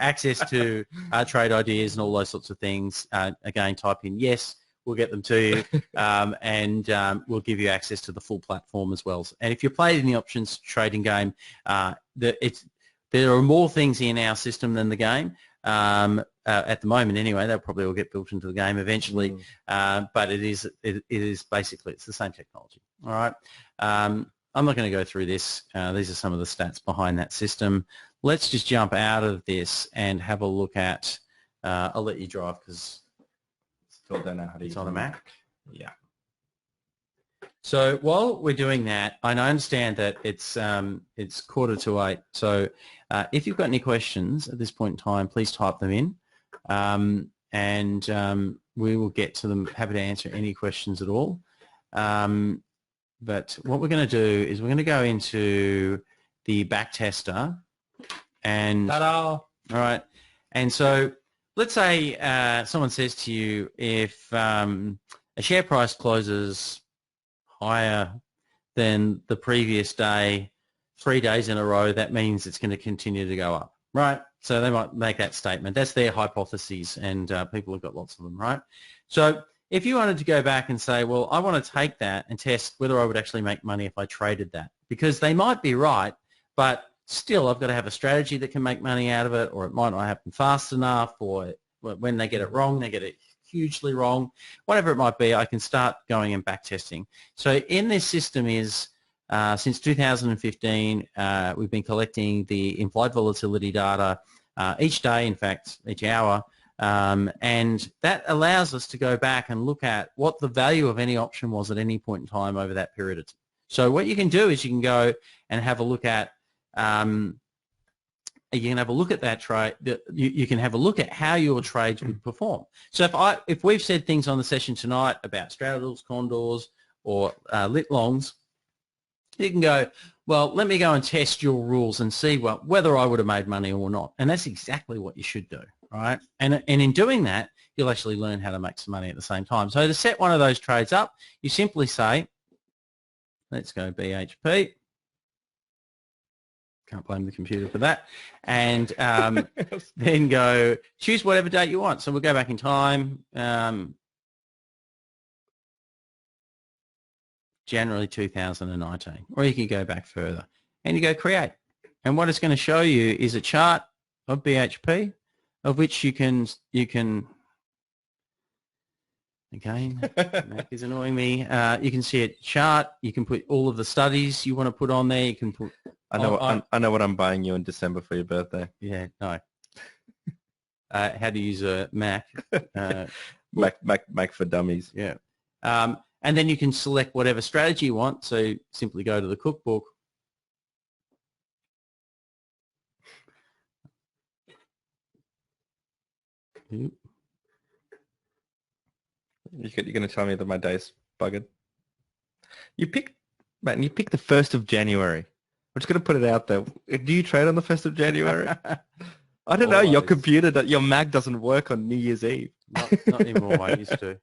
S1: access to trade ideas and all those sorts of things, again, type in yes. We'll get them to you, and we'll give you access to the full platform as well. And if you played in the options trading game, there are more things in our system than the game. At the moment, anyway, they'll probably all get built into the game eventually. But it is basically, it's the same technology. All right. I'm not going to go through this. These are some of the stats behind that system. Let's just jump out of this and have a look at. I'll let you drive because.
S2: Still don't know how to
S1: use on a Mac.
S2: Yeah.
S1: So while we're doing that, I understand that it's 7:45. So if you've got any questions at this point in time, please type them in, and we will get to them. Happy to answer any questions at all. But what we're going to do is we're going to go into the back tester, and
S2: ta-da!
S1: All right, and so. Let's say someone says to you, if a share price closes higher than the previous day, 3 days in a row, that means it's going to continue to go up, right? So they might make that statement. That's their hypotheses, and people have got lots of them, right? So if you wanted to go back and say, well, I want to take that and test whether I would actually make money if I traded that, because they might be right, but still, I've got to have a strategy that can make money out of it, or it might not happen fast enough, or when they get it wrong, they get it hugely wrong. Whatever it might be, I can start going and back testing. So in this system is since 2015, we've been collecting the implied volatility data each day, in fact, each hour, and that allows us to go back and look at what the value of any option was at any point in time over that period of time. So what you can do is you can go and have a look at that trade. You can have a look at how your trades would perform. So if we've said things on the session tonight about straddles, condors, or lit longs, you can go, well, let me go and test your rules and see whether I would have made money or not. And that's exactly what you should do, right? And in doing that, you'll actually learn how to make some money at the same time. So to set one of those trades up, you simply say, let's go BHP. Can't blame the computer for that. And then go choose whatever date you want. So we'll go back in time. January 2019, or you can go back further and you go create. And what it's going to show you is a chart of BHP, of which you can again, Mac is annoying me. You can see a chart. You can put all of the studies you want to put on there. You can put.
S2: I know what I'm buying you in December for your birthday.
S1: Yeah, no. How to use a Mac.
S2: Mac for dummies.
S1: Yeah. And then you can select whatever strategy you want. So simply go to the cookbook.
S2: You're going to tell me that my day's buggered. You picked the 1st of January. I'm just going to put it out there. Do you trade on the 1st of January? I don't know. Your computer, your Mac doesn't work on New Year's Eve.
S1: Not anymore. I used to.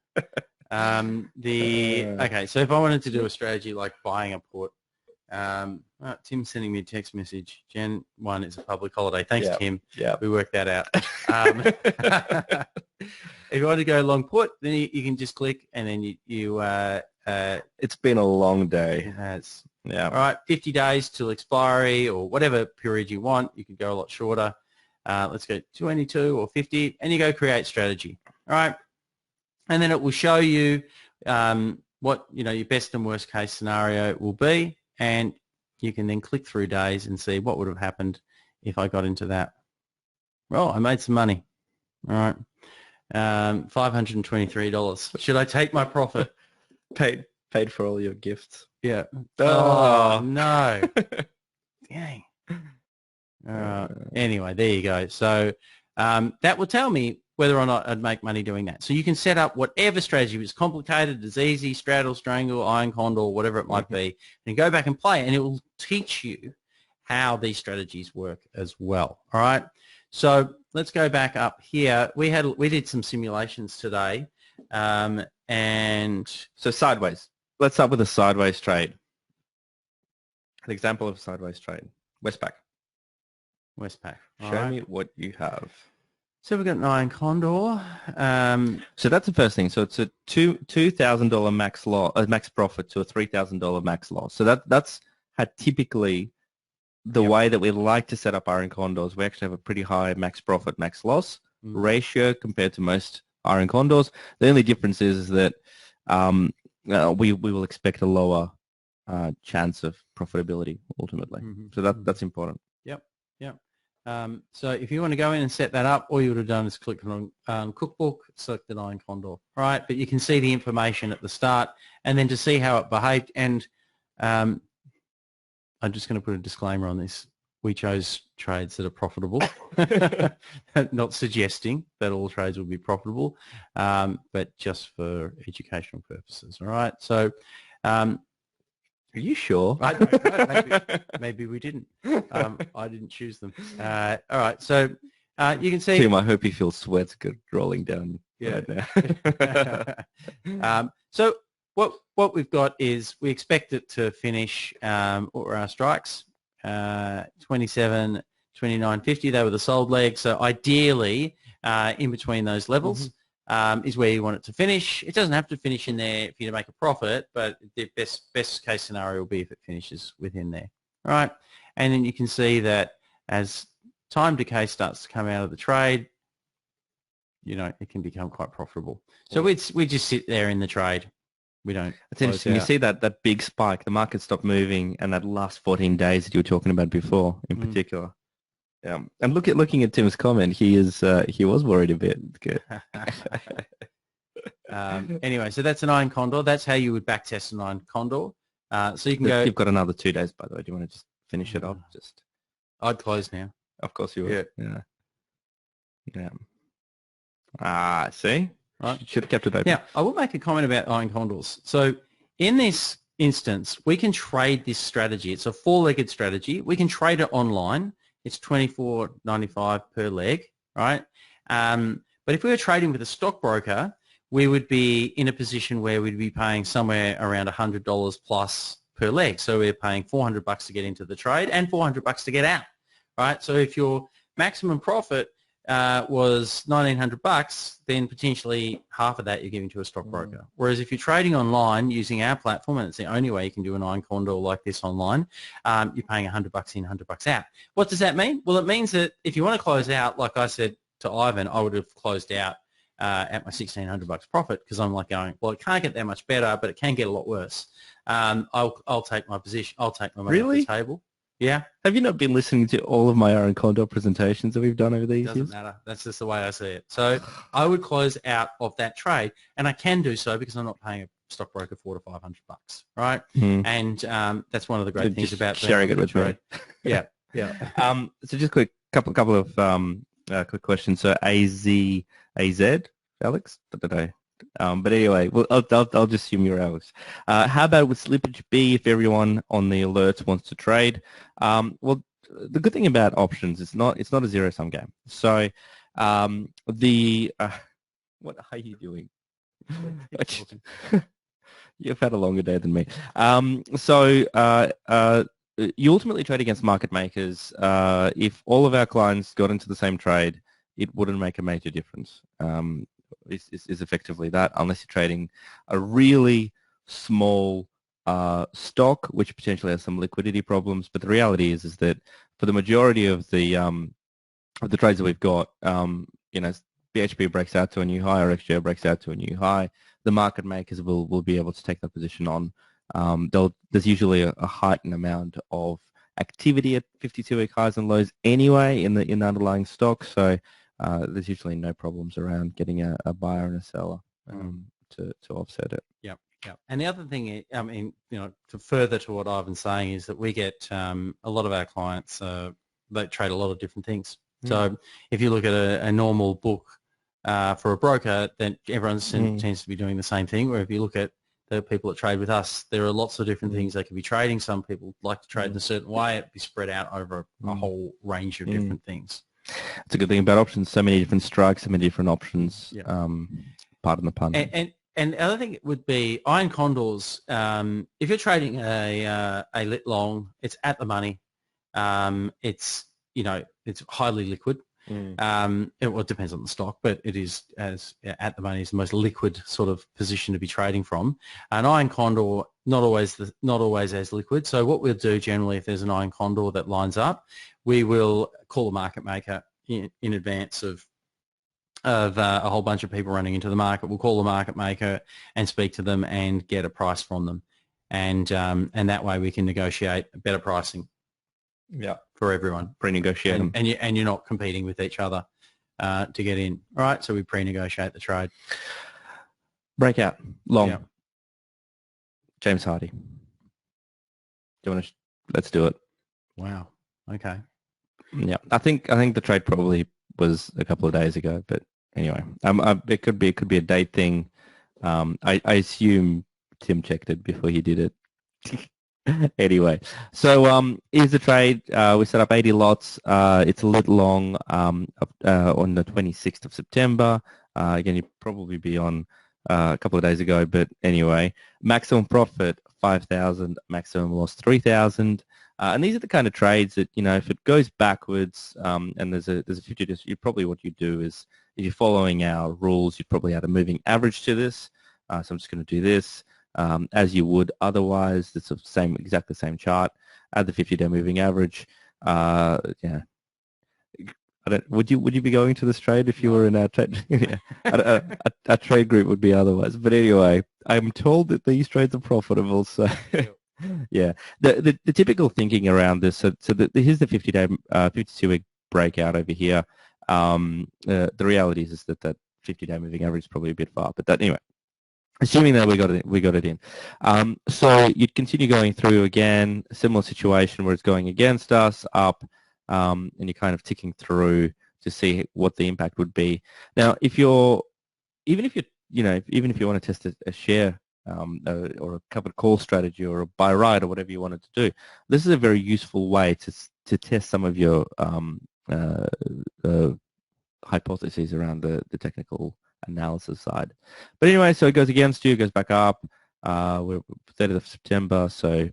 S1: Okay, so if I wanted to do a strategy like buying a put, Tim's sending me a text message. Jan 1 is a public holiday. Thanks, Tim.
S2: Yeah,
S1: we worked that out. If you want to go long put, then you can just click, and then
S2: it's been a long day.
S1: It has.
S2: Yeah.
S1: All right, 50 days till expiry or whatever period you want. You can go a lot shorter. Let's go 22 or 50, and you go create strategy. All right. And then it will show you what your best and worst case scenario will be, and you can then click through days and see what would have happened if I got into that. Well, I made some money. All right, $523. Should I take my profit?
S2: Paid for all your gifts.
S1: Yeah. Oh no! Dang. Anyway, there you go. So that will tell me whether or not I'd make money doing that. So you can set up whatever strategy. If it's complicated, it's easy, straddle, strangle, iron condor, whatever it might be, and go back and play, and it will teach you how these strategies work as well. All right. So let's go back up here. We did some simulations today, and
S2: so sideways. Let's start with a sideways trade. An example of a sideways trade. Westpac. Show me what you have.
S1: So we've got an iron condor.
S2: So that's the first thing. So it's a $2,000 max profit to a $3,000 max loss. So that's how typically the way that we like to set up iron condors. We actually have a pretty high max profit, max loss ratio compared to most iron condors. The only difference is that we will expect a lower chance of profitability ultimately. So that's important.
S1: Yep. So if you want to go in and set that up, all you would have done is click on cookbook, select an iron condor. All right, but you can see the information at the start, and then to see how it behaved. And I'm just going to put a disclaimer on this. We chose trades that are profitable, not suggesting that all trades will be profitable, but just for educational purposes. All right, so
S2: are you sure?
S1: I don't know. Maybe we didn't. I didn't choose them. All right, so you can see.
S2: Tim, I hope you feel sweats rolling down right
S1: now. So what we've got is we expect it to finish or our strikes 27, 29, 50. They were the sold legs. So ideally, in between those levels. Is where you want it to finish. It doesn't have to finish in there for you to make a profit, but the best case scenario will be if it finishes within there. All right, and then you can see that as time decay starts to come out of the trade, it can become quite profitable. So we just sit there in the trade, We don't.
S2: It's interesting. You see that big spike, the market stopped moving, and that last 14 days that you were talking about before, in particular. Yeah. And looking at Tim's comment, he was worried a bit. Good.
S1: Anyway, so that's an iron condor. That's how you would back test an iron condor. So you can go.
S2: You've got another 2 days, by the way. Do you want to just finish it off?
S1: I'd close now.
S2: Of course you would. Yeah. See?
S1: Right.
S2: Should have kept it open.
S1: Now, I will make a comment about iron condors. So in this instance, we can trade this strategy. It's a four-legged strategy. We can trade it online. It's $24.95 per leg, right? But if we were trading with a stockbroker, we would be in a position where we'd be paying somewhere around $100 plus per leg. So we're paying $400 to get into the trade and $400 to get out, right? So if your maximum profit was $1,900, then potentially half of that you're giving to a stockbroker. Whereas if you're trading online using our platform, and it's the only way you can do an iron condor like this online, you're paying $100 in, $100 out. What does that mean? Well, it means that if you want to close out, like I said to Ivan, I would have closed out at my $1,600 profit, because I'm like going, well, it can't get that much better, but it can get a lot worse. I'll take my position. I'll take my money off the table. Yeah.
S2: Have you not been listening to all of my iron condor presentations that we've done over these years?
S1: Doesn't matter. That's just the way I see it. So I would close out of that trade, and I can do so because I'm not paying a stockbroker $400 to $500, right? And that's one of the great things about
S2: sharing it with
S1: trade. Yeah, yeah.
S2: So just couple of quick questions. So AZ, Alex. But anyway, well, I'll just assume you're Alex. How about with slippage B if everyone on the alerts wants to trade? Well, the good thing about options, it's not a zero-sum game. So what are you doing? You've had a longer day than me. You ultimately trade against market makers. If all of our clients got into the same trade, it wouldn't make a major difference. Is effectively that, unless you're trading a really small stock, which potentially has some liquidity problems. But the reality is that for the majority of the trades that we've got, BHP breaks out to a new high or XJ breaks out to a new high, the market makers will be able to take that position on. There's usually a heightened amount of activity at 52-week highs and lows anyway in the underlying stock, so there's usually no problems around getting a buyer and a seller to offset it.
S1: Yeah, yeah. And the other thing, I mean, to further to what Ivan's saying, is that we get a lot of our clients, they trade a lot of different things. So if you look at a normal book for a broker, then everyone tends to be doing the same thing. Where if you look at the people that trade with us, there are lots of different things they could be trading. Some people like to trade in a certain way. It'd be spread out over a whole range of different things.
S2: It's a good thing about options. So many different strikes, so many different options. Pardon the pun.
S1: And the other thing would be iron condors. If you're trading a lit long, it's at the money. It's highly liquid. It depends on the stock, but it is at the money is the most liquid sort of position to be trading from. An iron condor not always as liquid. So what we'll do generally, if there's an iron condor that lines up, we will call a market maker in advance of a whole bunch of people running into the market. We'll call the market maker and speak to them and get a price from them, and that way we can negotiate better pricing.
S2: Yeah,
S1: for everyone.
S2: Pre-negotiate them.
S1: And you're not competing with each other to get in. All right, so we pre-negotiate the trade.
S2: Breakout, long. Yeah. James Hardy. Do you want to? Let's do it.
S1: Wow. Okay.
S2: Yeah, I think the trade probably was a couple of days ago, but anyway, it could be a date thing. I assume Tim checked it before he did it. Anyway, so here's the trade. We set up 80 lots. It's a little long on the 26th of September. Again, you'd probably be on a couple of days ago, but anyway, maximum profit 5,000, maximum loss 3,000. And these are the kind of trades that, if it goes backwards and there's a future, what you do is, if you're following our rules, you'd probably add a moving average to this. So I'm just going to do this. As you would otherwise. It's the exactly the same chart. Add the 50-day moving average. I don't. Would you be going to this trade if you were in our trade? Yeah, a trade group would be otherwise. But anyway, I'm told that these trades are profitable. So yeah, the typical thinking around this. So here's the 50-day, 52-week breakout over here. The reality is that 50-day moving average is probably a bit far, but that anyway. Assuming that we got it in. So you'd continue going through again, a similar situation where it's going against us, up, and you're kind of ticking through to see what the impact would be. Now, even if you want to test a share or a covered call strategy or a buy ride or whatever you wanted to do, this is a very useful way to test some of your hypotheses around the technical analysis side. But anyway, so it goes against you, it goes back up. We're 30th of September, so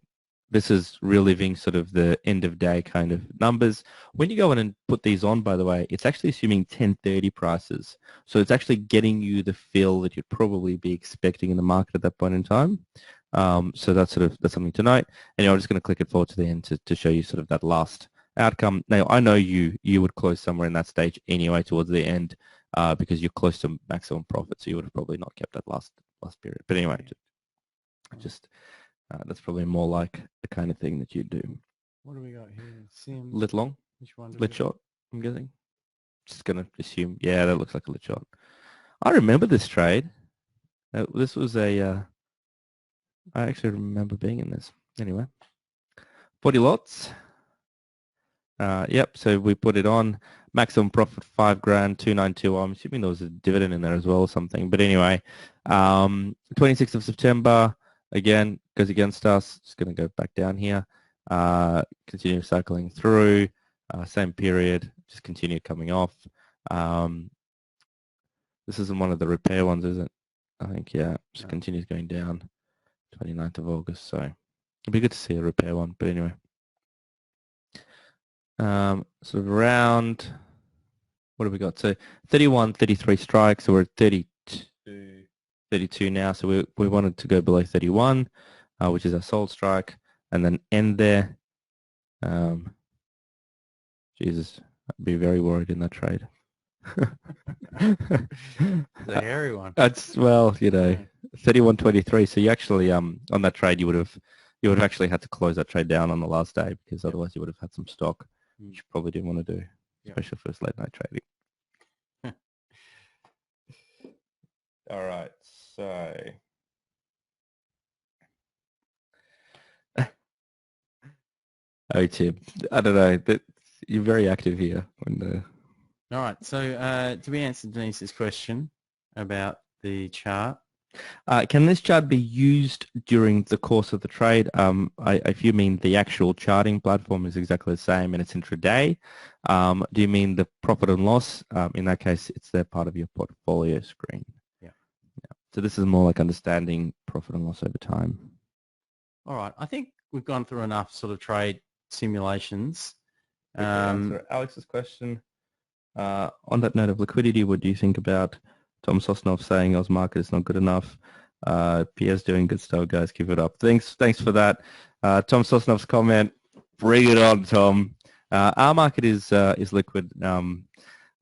S2: this is reliving sort of the end of day kind of numbers. When you go in and put these on, by the way, it's actually assuming 10:30 prices. So it's actually getting you the feel that you'd probably be expecting in the market at that point in time. So that's something to note. And I'm just going to click it forward to the end to show you sort of that last outcome. Now, I know you would close somewhere in that stage anyway towards the end because you're close to maximum profit, so you would have probably not kept that last period. But anyway, just that's probably more like the kind of thing that you do.
S1: What do we got here? Sims.
S2: Lit long?
S1: Which one?
S2: Lit short, I'm guessing. Just going to assume. Yeah, that looks like a lit short. I remember this trade. This was I actually remember being in this. Anyway, 40 lots. Yep, so we put it on. Maximum profit $5,000, 292. I'm assuming there was a dividend in there as well or something. But anyway, 26th of September, again, goes against us. Just going to go back down here. Continue cycling through. Same period, just continue coming off. This isn't one of the repair ones, is it? I think, yeah, just continues going down. 29th of August, so it'd be good to see a repair one. But anyway. Sort of around, what have we got? So 31, 33 strikes, so we're at 32 now. So we wanted to go below 31, which is our sold strike, and then end there. Jesus, I'd be very worried in that trade.
S1: It's a hairy one.
S2: That's 31.23. So you actually on that trade you would have actually had to close that trade down on the last day because otherwise you would have had some stock, which you probably didn't want to do, especially for late night trading. All right, so oh Tim, I don't know, but you're very active here.
S1: All right, so do we answer Denise's question about the chart?
S2: Can this chart be used during the course of the trade? If you mean the actual charting platform is exactly the same and it's intraday, do you mean the profit and loss? In that case, it's there part of your portfolio screen. Yeah. So this is more like understanding profit and loss over time.
S1: All right. I think we've gone through enough sort of trade simulations.
S2: Answer Alex's question. On that note of liquidity, what do you think about Tom Sosnoff saying Oz market is not good enough? PS doing good stuff, guys. Keep it up. Thanks for that. Tom Sosnoff's comment. Bring it on, Tom. Our market is liquid.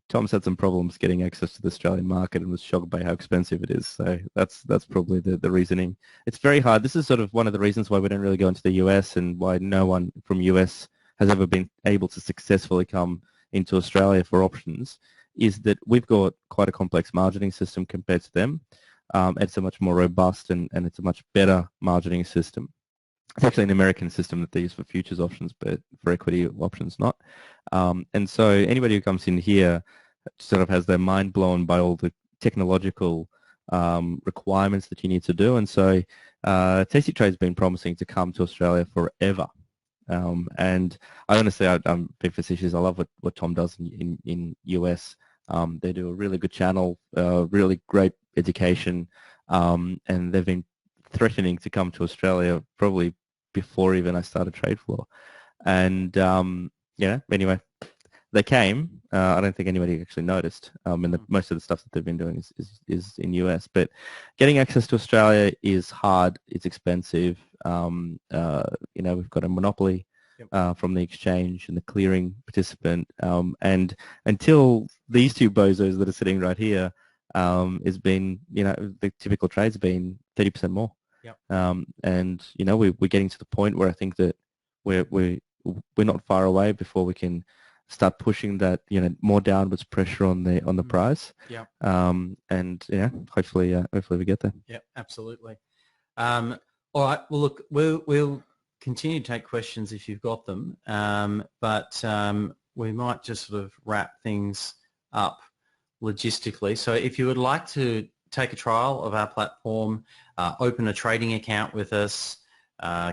S2: Tom's had some problems getting access to the Australian market and was shocked by how expensive it is. So that's probably the reasoning. It's very hard. This is sort of one of the reasons why we don't really go into the US and why no one from US has ever been able to successfully come into Australia for options, is that we've got quite a complex margining system compared to them. It's a much more robust and it's a much better margining system. It's actually an American system that they use for futures options, but for equity options not. And so anybody who comes in here sort of has their mind blown by all the technological requirements that you need to do. And so Tasty Trade's been promising to come to Australia forever. And I honestly, I'm being facetious. I love what Tom does in US. They do a really good channel, really great education, and they've been threatening to come to Australia probably before even I started TradeFloor. And anyway, they came. I don't think anybody actually noticed. And most of the stuff that they've been doing is in US. But getting access to Australia is hard. It's expensive. We've got a monopoly from the exchange and the clearing participant. And until these two bozos that are sitting right here, has been, the typical trade's been 30% more.
S1: Yep.
S2: And we're getting to the point where I think that we're not far away before we can start pushing that, more downwards pressure on the price.
S1: Yeah.
S2: And hopefully we get there.
S1: Yeah, absolutely. All right. Well, look, we'll continue to take questions if you've got them, but we might just sort of wrap things up logistically. So if you would like to take a trial of our platform, open a trading account with us,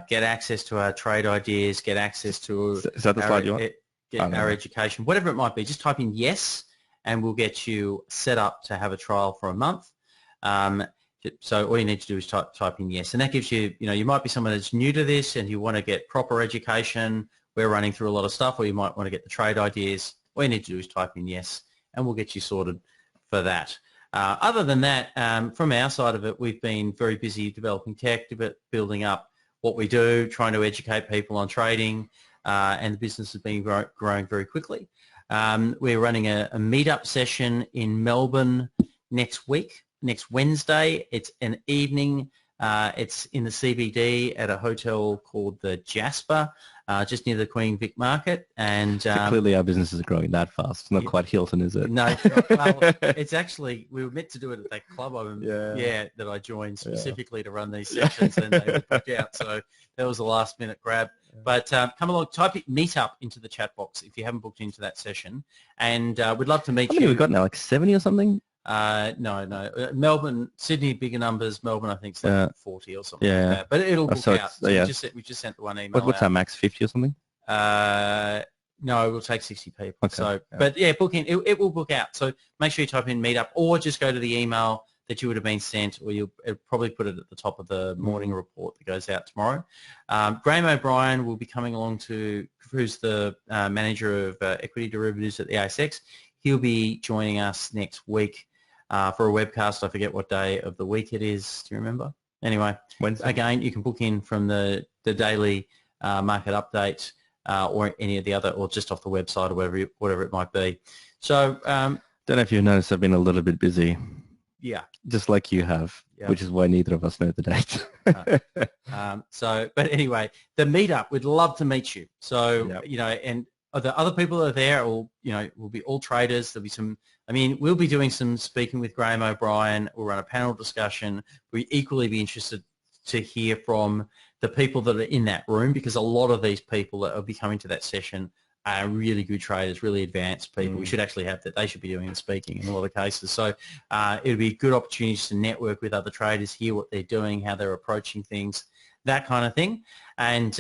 S1: get access to our trade ideas, get access to
S2: Is that the slide you want?
S1: Our education, whatever it might be, just type in yes and we'll get you set up to have a trial for a month. So all you need to do is type in yes, and that gives you, you might be someone that's new to this and you want to get proper education. We're running through a lot of stuff, or you might want to get the trade ideas. All you need to do is type in yes and we'll get you sorted for that. Other than that, from our side of it, we've been very busy developing tech, building up what we do, trying to educate people on trading, and the business has been growing very quickly. We're running a meetup session in Melbourne next Wednesday. It's an evening. It's in the CBD at a hotel called the Jasper, just near the Queen Vic Market. And
S2: so clearly our business is growing that fast. It's not quite Hilton, is it?
S1: No, well, it's actually, we were meant to do it at that club that I joined specifically to run these sessions, and they were booked out. So that was a last minute grab. But come along, type meetup into the chat box if you haven't booked into that session. And we'd love to meet you.
S2: How many we've got now, like 70 or something?
S1: No. Melbourne, Sydney, bigger numbers. Melbourne, I think, is like 40 or something like that. But it'll book out. So we just sent the one email.
S2: What's our max, 50 or something?
S1: No, we'll take 60 people.
S2: Okay.
S1: So, but yeah, book in. It will book out. So make sure you type in meetup, or just go to the email that you would have been sent, or you'll probably put it at the top of the morning report that goes out tomorrow. Graham O'Brien will be coming along who's the manager of equity derivatives at the ASX. He'll be joining us next week for a webcast. I forget what day of the week it is. Do you remember? Anyway,
S2: Wednesday.
S1: Again, you can book in from the daily market update or any of the other, or just off the website or whatever it might be. So,
S2: don't know if you've noticed, I've been a little bit busy.
S1: Yeah.
S2: Just like you have, which is why neither of us know the date.
S1: But anyway, the meetup, we'd love to meet you. So, and the other people that are there will be all traders. There'll be we'll be doing some speaking with Graham O'Brien. We'll run a panel discussion. We'd equally be interested to hear from the people that are in that room, because a lot of these people that will be coming to that session are really good traders, really advanced people. We should actually have that. They should be doing the speaking in a lot of cases. So it would be good opportunities to network with other traders, hear what they're doing, how they're approaching things, that kind of thing, and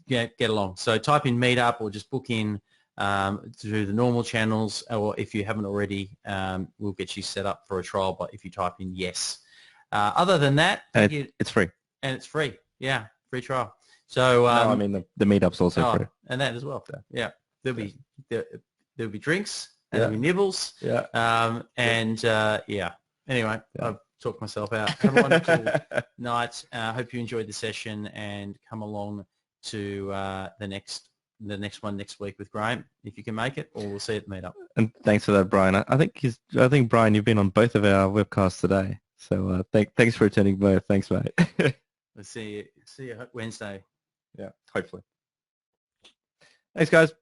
S1: get along. So type in meetup or just book in through the normal channels, or if you haven't already, we'll get you set up for a trial. But if you type in yes, other than that,
S2: it's free.
S1: And it's free. Yeah, free trial. So
S2: no, I mean the meetup's also free,
S1: and that as well. Yeah, there'll be drinks and there'll be nibbles.
S2: Yeah.
S1: Anyway, I've talked myself out. Have a wonderful night. Hope you enjoyed the session, and come along to the next one next week with Graham if you can make it, or we'll see you at the meetup.
S2: And thanks for that, Brian. I think Brian, you've been on both of our webcasts today. So thanks for attending both. Thanks, mate.
S1: We'll see you Wednesday.
S2: Yeah, hopefully. Thanks, guys.